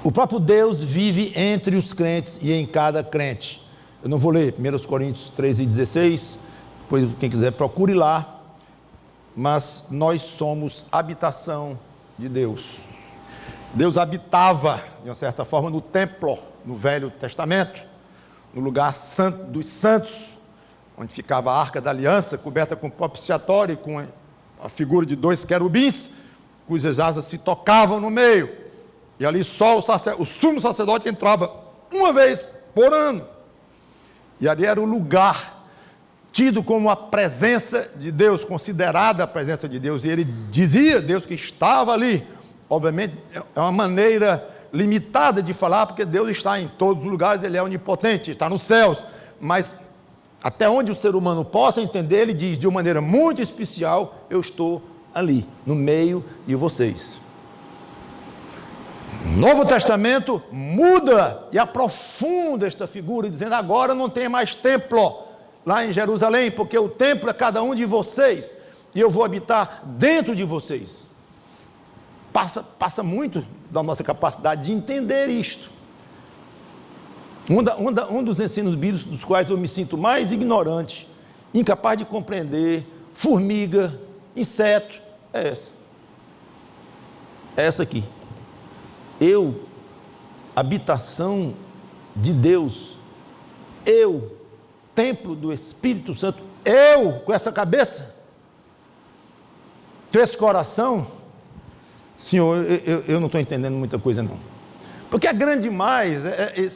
O próprio Deus vive entre os crentes e em cada crente. Eu não vou ler 1 Coríntios 13:16, depois quem quiser procure lá. Mas nós somos habitação de Deus. Deus habitava, de uma certa forma, no templo, no Velho Testamento, no lugar santo dos santos, onde ficava a Arca da Aliança, coberta com propiciatório, com a figura de 2 querubins, cujas asas se tocavam no meio, e ali só o sumo sacerdote entrava uma vez por ano, e ali era o lugar tido como a presença de Deus, considerada a presença de Deus, e ele dizia, Deus que estava ali. Obviamente é uma maneira limitada de falar, porque Deus está em todos os lugares, ele é onipotente, está nos céus, mas até onde o ser humano possa entender, ele diz, de uma maneira muito especial, eu estou ali, no meio de vocês. O Novo Testamento muda e aprofunda esta figura, dizendo, agora não tem mais templo lá em Jerusalém, porque o templo é cada um de vocês, e eu vou habitar dentro de vocês. Passa muito da nossa capacidade de entender isto. Um dos ensinos bíblicos dos quais eu me sinto mais ignorante, incapaz de compreender, formiga, inseto, é essa. É essa aqui. Eu, habitação de Deus, eu, templo do Espírito Santo, eu, com essa cabeça, fez coração, Senhor, eu não estou entendendo muita coisa não. Porque é grande demais,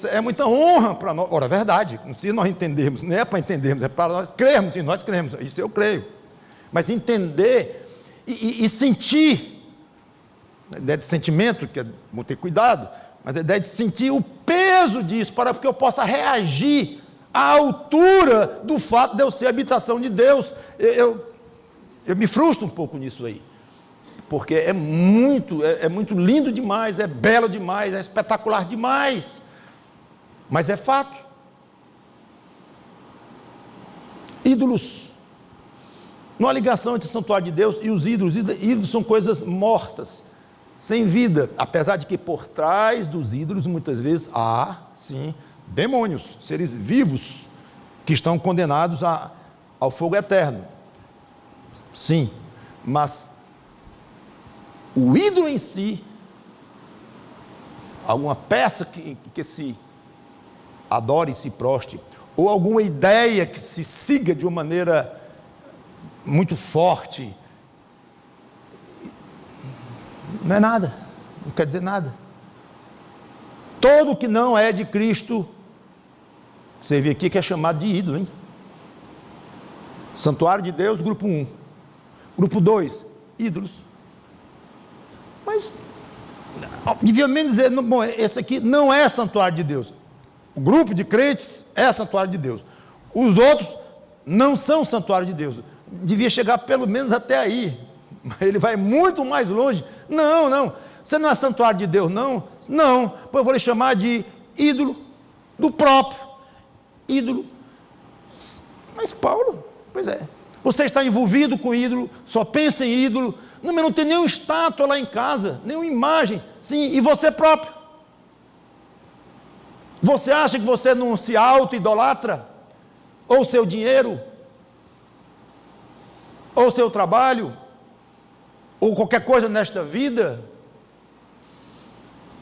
é muita honra para nós. Ora, é verdade, se nós entendermos, não é para entendermos, é para nós crermos, e nós cremos, isso eu creio. Mas entender e sentir, a ideia de sentimento, que é bom ter cuidado, mas a ideia de sentir o peso disso, para que eu possa reagir à altura do fato de eu ser habitação de Deus. Eu me frustro um pouco nisso aí. Porque é muito lindo demais, é belo demais, é espetacular demais, mas é fato. Ídolos, não há ligação entre o santuário de Deus e os ídolos. Ídolos são coisas mortas, sem vida, apesar de que por trás dos ídolos muitas vezes há, sim, demônios, seres vivos, que estão condenados ao fogo eterno, sim, mas o ídolo em si, alguma peça que se adore e se prostre, ou alguma ideia que se siga de uma maneira muito forte, não é nada, não quer dizer nada. Todo que não é de Cristo, você vê aqui que é chamado de ídolo, hein? Santuário de Deus, grupo 1. Grupo 2, ídolos. Mas, devia menos dizer, bom, esse aqui não é santuário de Deus. O grupo de crentes é santuário de Deus. Os outros não são santuário de Deus. devia chegar pelo menos até aí, mas ele vai muito mais longe. Não, não, você não é santuário de Deus, não? Não, pois eu vou lhe chamar de ídolo do próprio ídolo. Mas Paulo, pois é, você está envolvido com ídolo, só pensa em ídolo, não tem nenhuma estátua lá em casa, nenhuma imagem, sim, e você próprio. Você acha que você não se auto-idolatra? Ou seu dinheiro? Ou seu trabalho? Ou qualquer coisa nesta vida?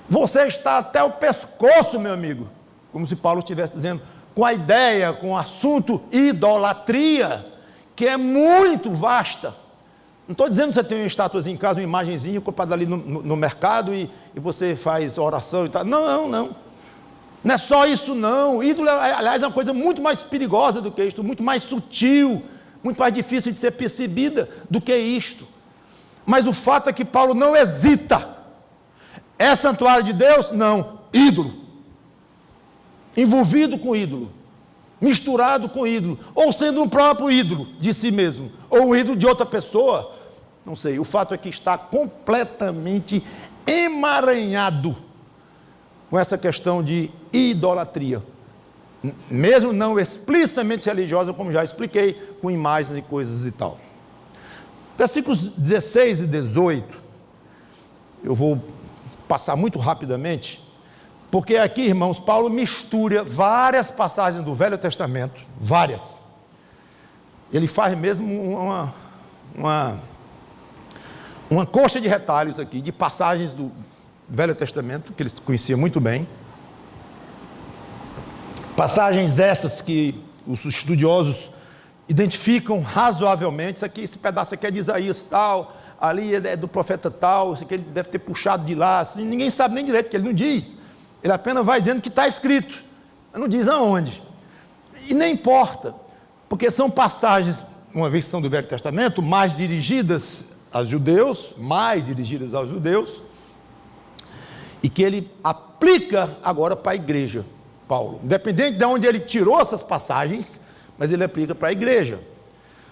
Você está até o pescoço, meu amigo, como se Paulo estivesse dizendo, com a ideia, com o assunto idolatria, que é muito vasta. Não estou dizendo que você tem uma estátuazinha em casa, uma imagenzinha comprada ali no mercado e você faz oração e tal. Não, não. Não é só isso não. Ídolo, aliás, é uma coisa muito mais perigosa do que isto, muito mais sutil, muito mais difícil de ser percebida do que isto. Mas o fato é que Paulo não hesita. É santuário de Deus? Não. Ídolo. Envolvido com ídolo. Misturado com ídolo. Ou sendo um próprio ídolo de si mesmo. Ou um ídolo de outra pessoa. Não sei. O fato é que está completamente emaranhado com essa questão de idolatria. Mesmo não explicitamente religiosa, como já expliquei, com imagens e coisas e tal. Versículos 16 e 18, eu vou passar muito rapidamente, porque aqui, irmãos, Paulo mistura várias passagens do Velho Testamento, várias. Ele faz mesmo uma coxa de retalhos aqui, de passagens do Velho Testamento, que ele conhecia muito bem. Passagens essas que os estudiosos identificam razoavelmente. Esse pedaço aqui é de Isaías tal, ali é do profeta tal, isso aqui ele deve ter puxado de lá, assim, ninguém sabe nem direito, porque ele não diz. Ele apenas vai dizendo que está escrito, mas não diz aonde. E nem importa, porque são passagens, uma vez que são do Velho Testamento, mais dirigidas aos judeus, e que ele aplica agora para a igreja, Paulo. Independente de onde ele tirou essas passagens, mas ele aplica para a igreja.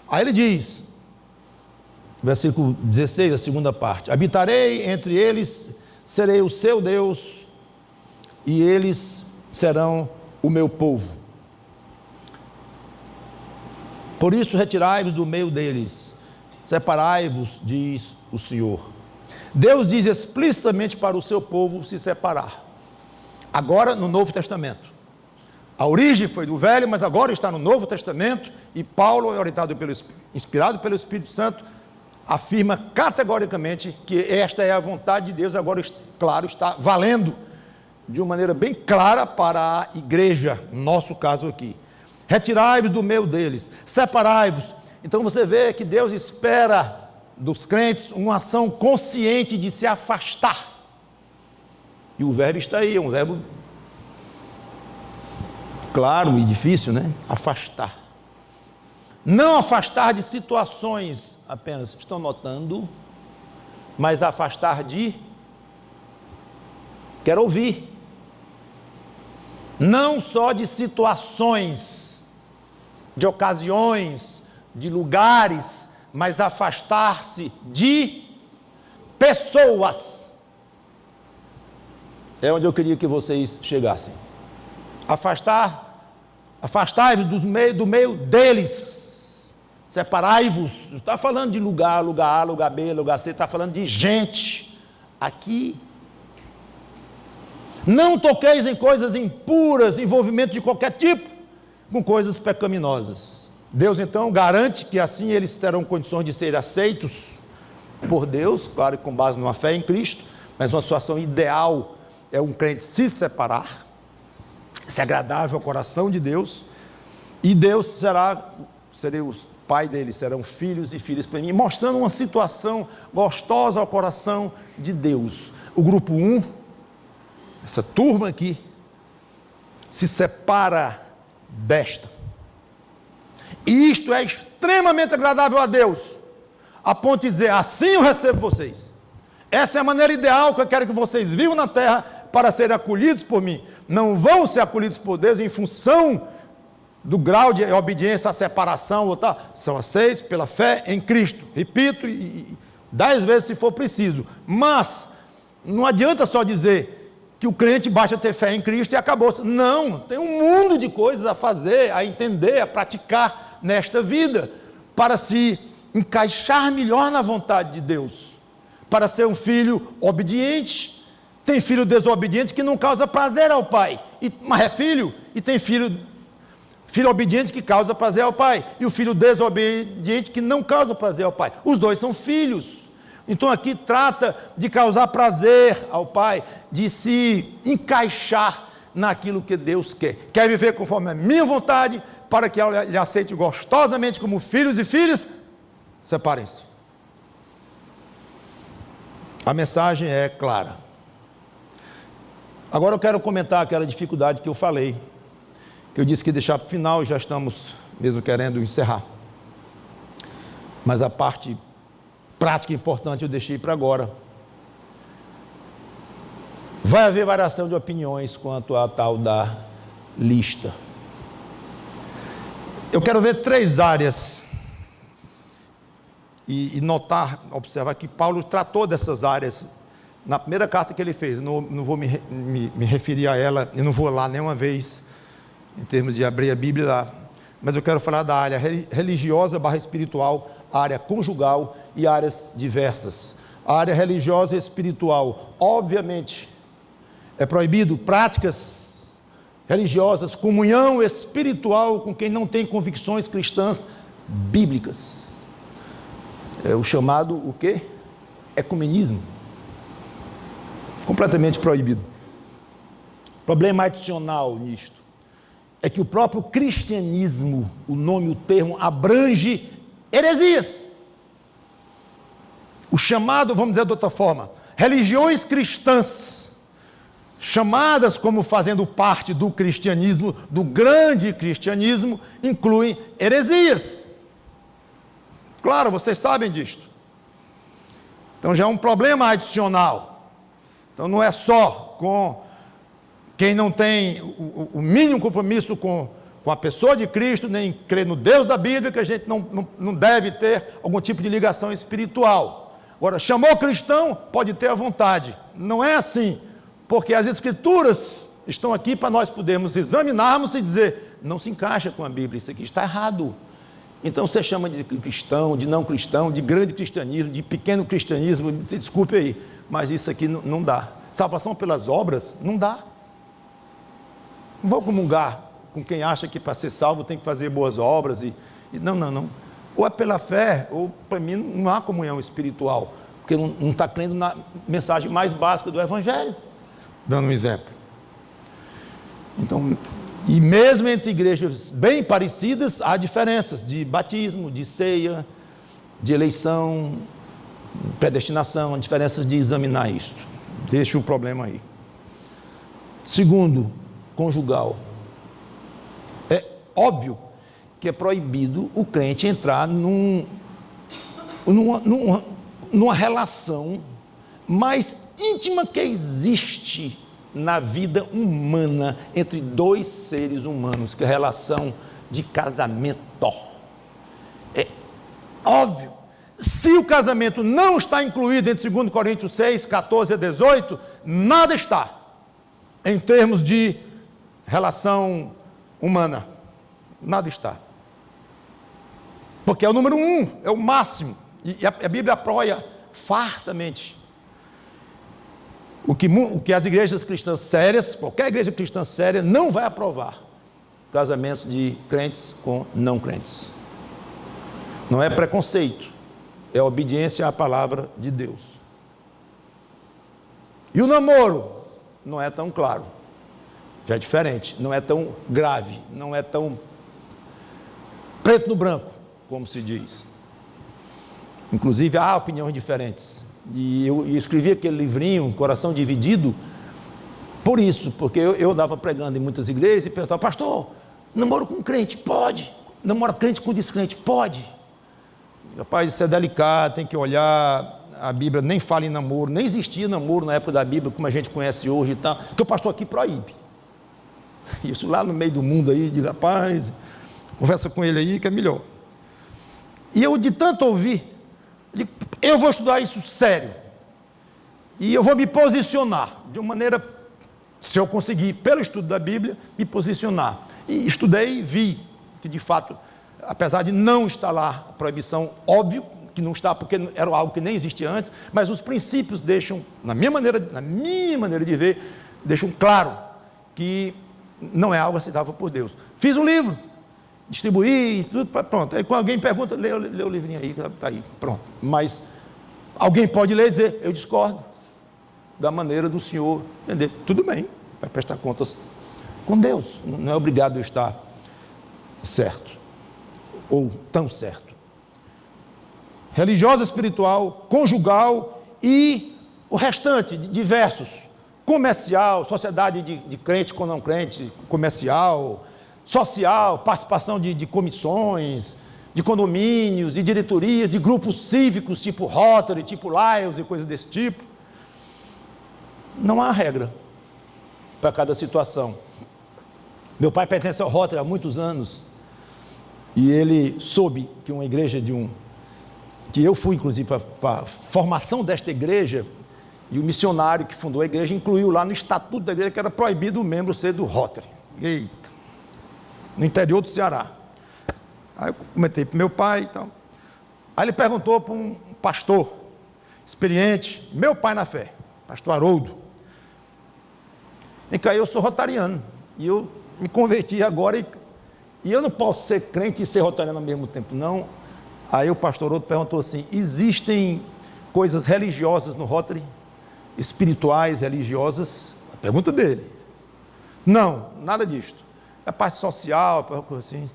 Aí ele diz, versículo 16, a segunda parte: habitarei entre eles, serei o seu Deus, e eles serão o meu povo. Por isso retirai-vos do meio deles, separai-vos, diz o Senhor. Deus diz explicitamente para o seu povo se separar. Agora no Novo Testamento. A origem foi do Velho, mas agora está no Novo Testamento, e Paulo, inspirado pelo Espírito Santo, afirma categoricamente que esta é a vontade de Deus. Agora, claro, está valendo de uma maneira bem clara para a igreja, nosso caso aqui. Retirai-vos do meio deles, separai-vos. Então você vê que Deus espera dos crentes uma ação consciente de se afastar. E o verbo está aí, é um verbo claro e difícil, né? Afastar. Não afastar de situações apenas, estão notando, mas afastar de, quero ouvir, não só de situações, de ocasiões, de lugares, mas afastar-se de pessoas. É onde eu queria que vocês chegassem. Afastai-vos do meio deles, separai-vos. Não está falando de lugar A, lugar B, lugar C, está falando de gente. Aqui, não toqueis em coisas impuras, envolvimento de qualquer tipo, com coisas pecaminosas. Deus então garante que assim eles terão condições de ser aceitos por Deus, claro, com base numa fé em Cristo, mas uma situação ideal é um crente se separar, se agradável ao coração de Deus, e Deus serei o pai deles, serão filhos e filhas para mim, mostrando uma situação gostosa ao coração de Deus. O grupo 1, essa turma aqui, se separa desta, e isto é extremamente agradável a Deus, a ponto de dizer: assim eu recebo vocês. Essa é a maneira ideal que eu quero que vocês vivam na terra, para serem acolhidos por mim. Não vão ser acolhidos por Deus em função do grau de obediência à separação, ou tal, são aceitos pela fé em Cristo. Repito, 10 vezes se for preciso. Mas não adianta só dizer que o crente basta ter fé em Cristo e acabou. Não, tem um mundo de coisas a fazer, a entender, a praticar nesta vida, para se encaixar melhor na vontade de Deus, para ser um filho obediente. Tem filho desobediente que não causa prazer ao pai, mas é filho, e tem filho obediente que causa prazer ao pai, e o filho desobediente que não causa prazer ao pai. Os dois são filhos. Então aqui trata de causar prazer ao pai, de se encaixar naquilo que Deus quer. Quer viver conforme a minha vontade, para que eu lhe aceite gostosamente como filhos e filhas? Separem-se. A mensagem é clara. Agora eu quero comentar aquela dificuldade que eu falei, que eu disse que ia deixar para o final, e já estamos mesmo querendo encerrar. Mas a parte prática e importante eu deixei para agora. Vai haver variação de opiniões quanto à tal da lista. Eu quero ver 3 áreas e notar, observar que Paulo tratou dessas áreas na primeira carta que ele fez. Não vou me referir a ela, eu não vou lá nenhuma vez em termos de abrir a Bíblia lá, mas eu quero falar da área religiosa / espiritual, a área conjugal e áreas diversas. A área religiosa e espiritual, obviamente, é proibido práticas religiosas, comunhão espiritual com quem não tem convicções cristãs bíblicas. É o chamado, o quê? Ecumenismo. Completamente proibido. Problema adicional nisto é que o próprio cristianismo, o nome, o termo, abrange heresias. O chamado, vamos dizer de outra forma, religiões cristãs, chamadas como fazendo parte do cristianismo, do grande cristianismo, incluem heresias. Claro, vocês sabem disto. Então já é um problema adicional. Então não é só com quem não tem o mínimo compromisso com a pessoa de Cristo, nem crê no Deus da Bíblia, que a gente não deve ter algum tipo de ligação espiritual. Agora, chamou cristão, pode ter à vontade. Não é assim, porque as Escrituras estão aqui para nós podermos examinarmos e dizer, não se encaixa com a Bíblia, isso aqui está errado. Então você chama de cristão, de não cristão, de grande cristianismo, de pequeno cristianismo, se desculpe aí, mas isso aqui não dá. Salvação pelas obras, não dá. Não vou comungar com quem acha que para ser salvo tem que fazer boas obras. Não. Ou é pela fé, ou para mim não há comunhão espiritual, porque não está crendo na mensagem mais básica do Evangelho. Dando um exemplo. Então, e mesmo entre igrejas bem parecidas, há diferenças de batismo, de ceia, de eleição, predestinação, há diferenças de examinar isto. Deixa o problema aí. Segundo, conjugal. É óbvio que é proibido o crente entrar numa relação mais íntima que existe na vida humana entre 2 seres humanos, que é a relação de casamento. É óbvio. Se o casamento não está incluído entre 2 Coríntios 6, 14 a 18, nada está em termos de relação humana. Nada está. Porque é o número 1, é o máximo. E a Bíblia apoia fartamente o que as igrejas cristãs sérias, qualquer igreja cristã séria, não vai aprovar casamentos de crentes com não crentes. Não é preconceito, é obediência à palavra de Deus. E o namoro não é tão claro, já é diferente, não é tão grave, não é tão preto no branco, como se diz. Inclusive há opiniões diferentes. E eu escrevi aquele livrinho, Coração Dividido, por isso, porque eu andava pregando em muitas igrejas e perguntava, pastor, namoro com crente? Pode. Namoro crente com descrente? Pode. Rapaz, isso é delicado, tem que olhar, a Bíblia nem fala em namoro, nem existia namoro na época da Bíblia, como a gente conhece hoje e tal, então o pastor aqui proíbe. Isso lá no meio do mundo aí, diz, rapaz, conversa com ele aí que é melhor. E eu, de tanto ouvir, digo, eu vou estudar isso sério. E eu vou me posicionar de uma maneira, se eu conseguir, pelo estudo da Bíblia, me posicionar. E estudei e vi que, de fato, apesar de não estar lá a proibição, óbvio que não está, porque era algo que nem existia antes, mas os princípios deixam, na minha maneira de ver, deixam claro que não é algo aceitável por Deus. Fiz um livro, distribuí, tudo, pronto. Aí quando alguém pergunta, lê o livrinho aí, está aí, pronto. Mas alguém pode ler e dizer, eu discordo da maneira do senhor entender. Tudo bem, vai prestar contas com Deus, não é obrigado a estar certo, ou tão certo. Religiosa, espiritual, conjugal e o restante, de diversos, comercial, sociedade de crente com não crente, comercial, social, participação de comissões, de condomínios, de diretorias, de grupos cívicos, tipo Rotary, tipo Lions e coisas desse tipo. Não há regra para cada situação. Meu pai pertence ao Rotary há muitos anos, e ele soube que uma igreja que eu fui inclusive para a formação desta igreja, e o missionário que fundou a igreja incluiu lá no estatuto da igreja que era proibido o membro ser do Rotary. Eita! No interior do Ceará. Aí eu comentei para meu pai e tal. Aí ele perguntou para um pastor experiente, meu pai na fé, pastor Haroldo. Vem cá, eu sou rotariano, e eu me converti agora, e eu não posso ser crente e ser rotariano ao mesmo tempo, não. Aí o pastor Haroldo perguntou assim, existem coisas religiosas no Rotary? Espirituais, religiosas? A pergunta dele. Não, nada disto. É a parte social, coisa assim.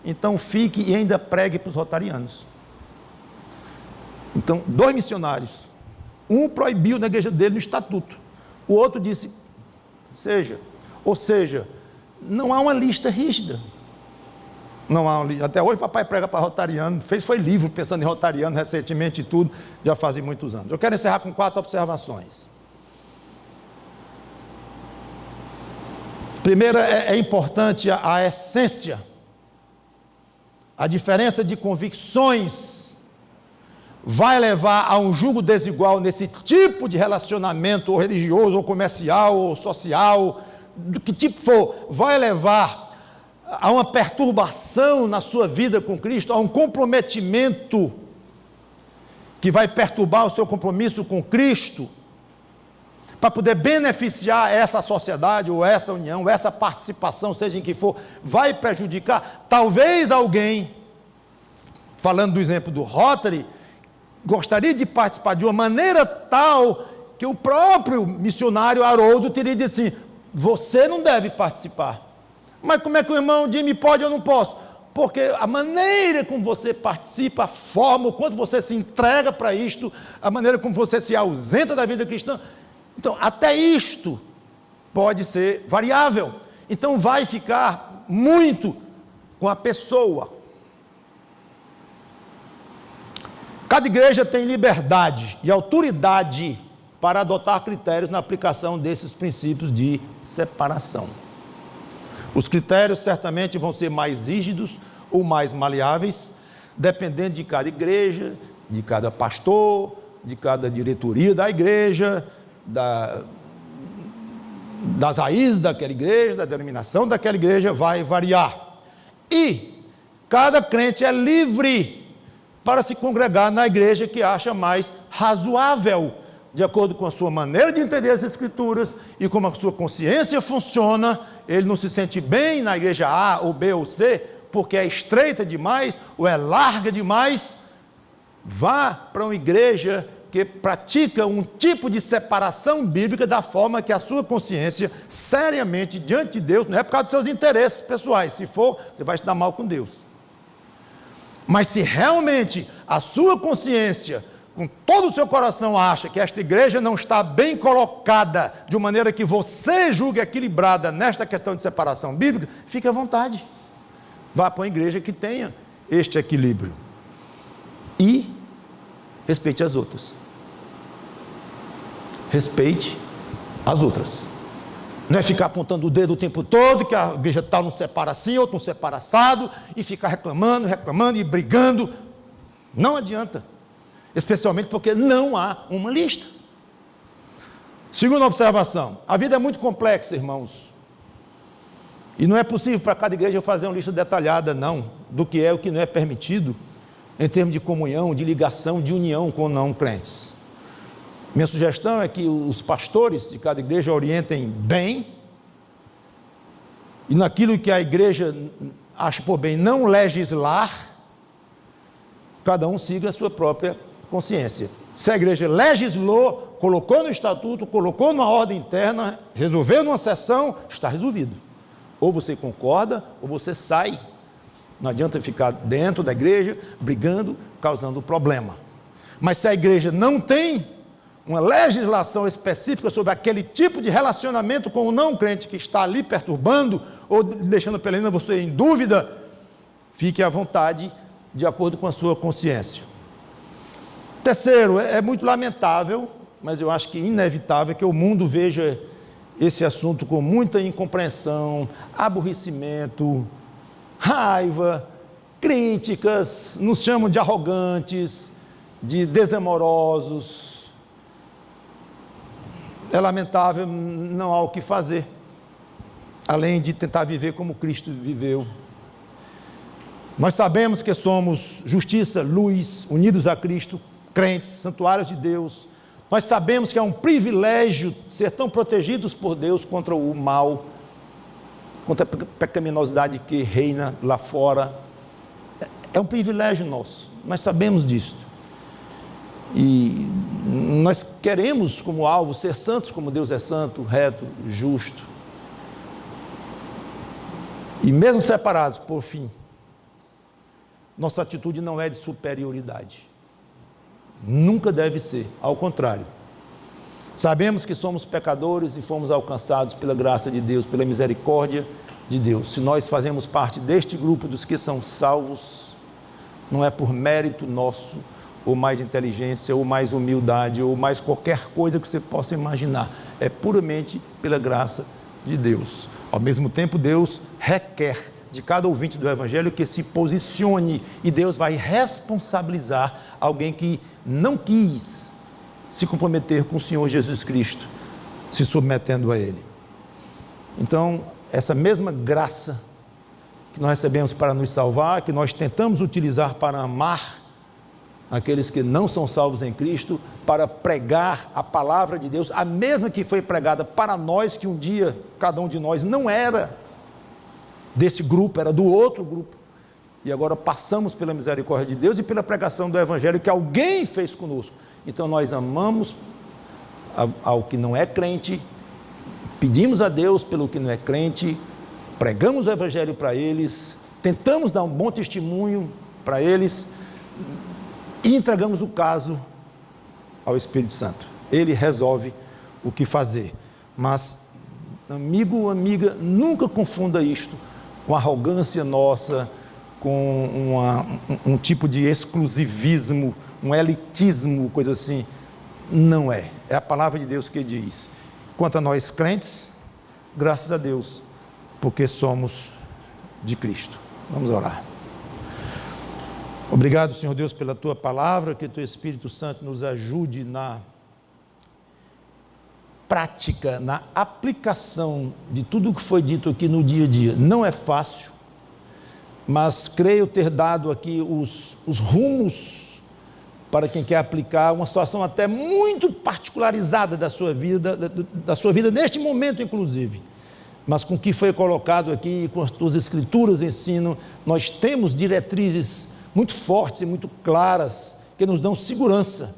Então fique e ainda pregue para os rotarianos. Então, 2 missionários. Um proibiu na igreja dele no estatuto. O outro disse, ou seja, não há uma lista rígida. Não há uma lista. Até hoje papai prega para rotariano, foi livro pensando em rotariano recentemente e tudo, já fazem muitos anos. Eu quero encerrar com 4 observações. Primeira, é importante a essência, a diferença de convicções vai levar a um julgo desigual nesse tipo de relacionamento, ou religioso, ou comercial, ou social, do que tipo for, vai levar a uma perturbação na sua vida com Cristo, a um comprometimento que vai perturbar o seu compromisso com Cristo, para poder beneficiar essa sociedade, ou essa união, ou essa participação, seja em que for, vai prejudicar, talvez alguém, falando do exemplo do Rotary, gostaria de participar de uma maneira tal, que o próprio missionário Haroldo teria dito assim, você não deve participar. Mas como é que o irmão Jimmy pode ou não posso? Porque a maneira como você participa, a forma, o quanto você se entrega para isto, a maneira como você se ausenta da vida cristã, então até isto pode ser variável. Então vai ficar muito com a pessoa. Cada igreja tem liberdade e autoridade para adotar critérios na aplicação desses princípios de separação. Os critérios certamente vão ser mais rígidos ou mais maleáveis, dependendo de cada igreja, de cada pastor, de cada diretoria da igreja, das raízes daquela igreja, da denominação daquela igreja, vai variar. E cada crente é livre para se congregar na igreja que acha mais razoável, de acordo com a sua maneira de entender as Escrituras e como a sua consciência funciona. Ele não se sente bem na igreja A, ou B, ou C, porque é estreita demais, ou é larga demais. Vá para uma igreja que pratica um tipo de separação bíblica da forma que a sua consciência, seriamente, diante de Deus, não é por causa dos seus interesses pessoais, se for, você vai se dar mal com Deus. Mas se realmente a sua consciência, com todo o seu coração, acha que esta igreja não está bem colocada, de uma maneira que você julgue equilibrada nesta questão de separação bíblica, fique à vontade. Vá para uma igreja que tenha este equilíbrio. E respeite as outras. Respeite as outras. Não é ficar apontando o dedo o tempo todo, que a igreja tal não separa assim, outro não separa assado, e ficar reclamando e brigando. Não adianta. Especialmente porque não há uma lista. Segunda observação, a vida é muito complexa, irmãos. E não é possível para cada igreja fazer uma lista detalhada, não, do que é e o que não é permitido, em termos de comunhão, de ligação, de união com não crentes. Minha sugestão é que os pastores de cada igreja orientem bem, e naquilo que a igreja acha por bem não legislar, cada um siga a sua própria consciência. Se a igreja legislou, colocou no estatuto, colocou numa ordem interna, resolveu numa sessão, está resolvido. Ou você concorda, ou você sai. Não adianta ficar dentro da igreja, brigando, causando problema. Mas se a igreja não tem uma legislação específica sobre aquele tipo de relacionamento com o não crente que está ali perturbando, ou deixando pela ainda você em dúvida, fique à vontade, de acordo com a sua consciência. Terceiro, é muito lamentável, mas eu acho que inevitável, que o mundo veja esse assunto com muita incompreensão, aborrecimento, raiva, críticas, nos chamam de arrogantes, de desamorosos. É lamentável, não há o que fazer, além de tentar viver como Cristo viveu. Nós sabemos que somos justiça, luz, unidos a Cristo, crentes, santuários de Deus. Nós sabemos que é um privilégio ser tão protegidos por Deus contra o mal, contra a pecaminosidade que reina lá fora. É um privilégio nosso, nós sabemos disso. E nós queremos como alvo ser santos como Deus é santo, reto, justo. E mesmo separados, por fim, nossa atitude não é de superioridade. Nunca deve ser, ao contrário. Sabemos que somos pecadores e fomos alcançados pela graça de Deus, pela misericórdia de Deus. Se nós fazemos parte deste grupo dos que são salvos, não é por mérito nosso, ou mais inteligência, ou mais humildade, ou mais qualquer coisa que você possa imaginar. É puramente pela graça de Deus. Ao mesmo tempo, Deus requer de cada ouvinte do Evangelho que se posicione, e Deus vai responsabilizar alguém que não quis se comprometer com o Senhor Jesus Cristo, se submetendo a Ele. Então, essa mesma graça que nós recebemos para nos salvar, que nós tentamos utilizar para amar aqueles que não são salvos em Cristo, para pregar a palavra de Deus, a mesma que foi pregada para nós, que um dia cada um de nós não era desse grupo, era do outro grupo, e agora passamos pela misericórdia de Deus e pela pregação do Evangelho que alguém fez conosco. Então nós amamos ao que não é crente, pedimos a Deus pelo que não é crente, pregamos o Evangelho para eles, tentamos dar um bom testemunho para eles e entregamos o caso ao Espírito Santo. Ele resolve o que fazer. Mas, amigo ou amiga, nunca confunda isto com arrogância nossa, com um tipo de exclusivismo, um elitismo, coisa assim. Não é. É a palavra de Deus que diz. Quanto a nós crentes, graças a Deus, porque somos de Cristo. Vamos orar. Obrigado, Senhor Deus, pela Tua palavra, que Teu Espírito Santo nos ajude na prática, na aplicação de tudo o que foi dito aqui no dia a dia. Não é fácil, mas creio ter dado aqui os rumos para quem quer aplicar uma situação até muito particularizada da sua vida neste momento inclusive, mas com o que foi colocado aqui, com as Tuas Escrituras ensino, nós temos diretrizes muito fortes e muito claras, que nos dão segurança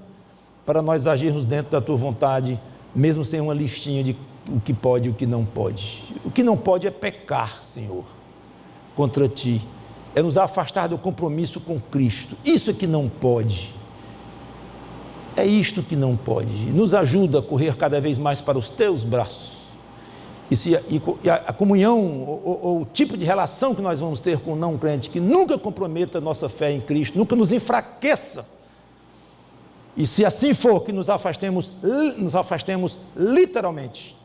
para nós agirmos dentro da Tua vontade, mesmo sem uma listinha de o que pode e o que não pode. O que não pode é pecar, Senhor, contra Ti, é nos afastar do compromisso com Cristo. Isso é que não pode, é isto que não pode. Nos ajuda a correr cada vez mais para os Teus braços, e a comunhão, ou o tipo de relação que nós vamos ter com o não crente, que nunca comprometa a nossa fé em Cristo, nunca nos enfraqueça, e se assim for, que nos afastemos literalmente,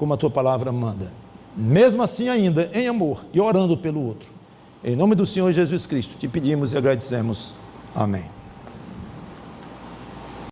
como a tua palavra manda. Mesmo assim ainda, em amor e orando pelo outro. Em nome do Senhor Jesus Cristo, te pedimos e agradecemos. Amém.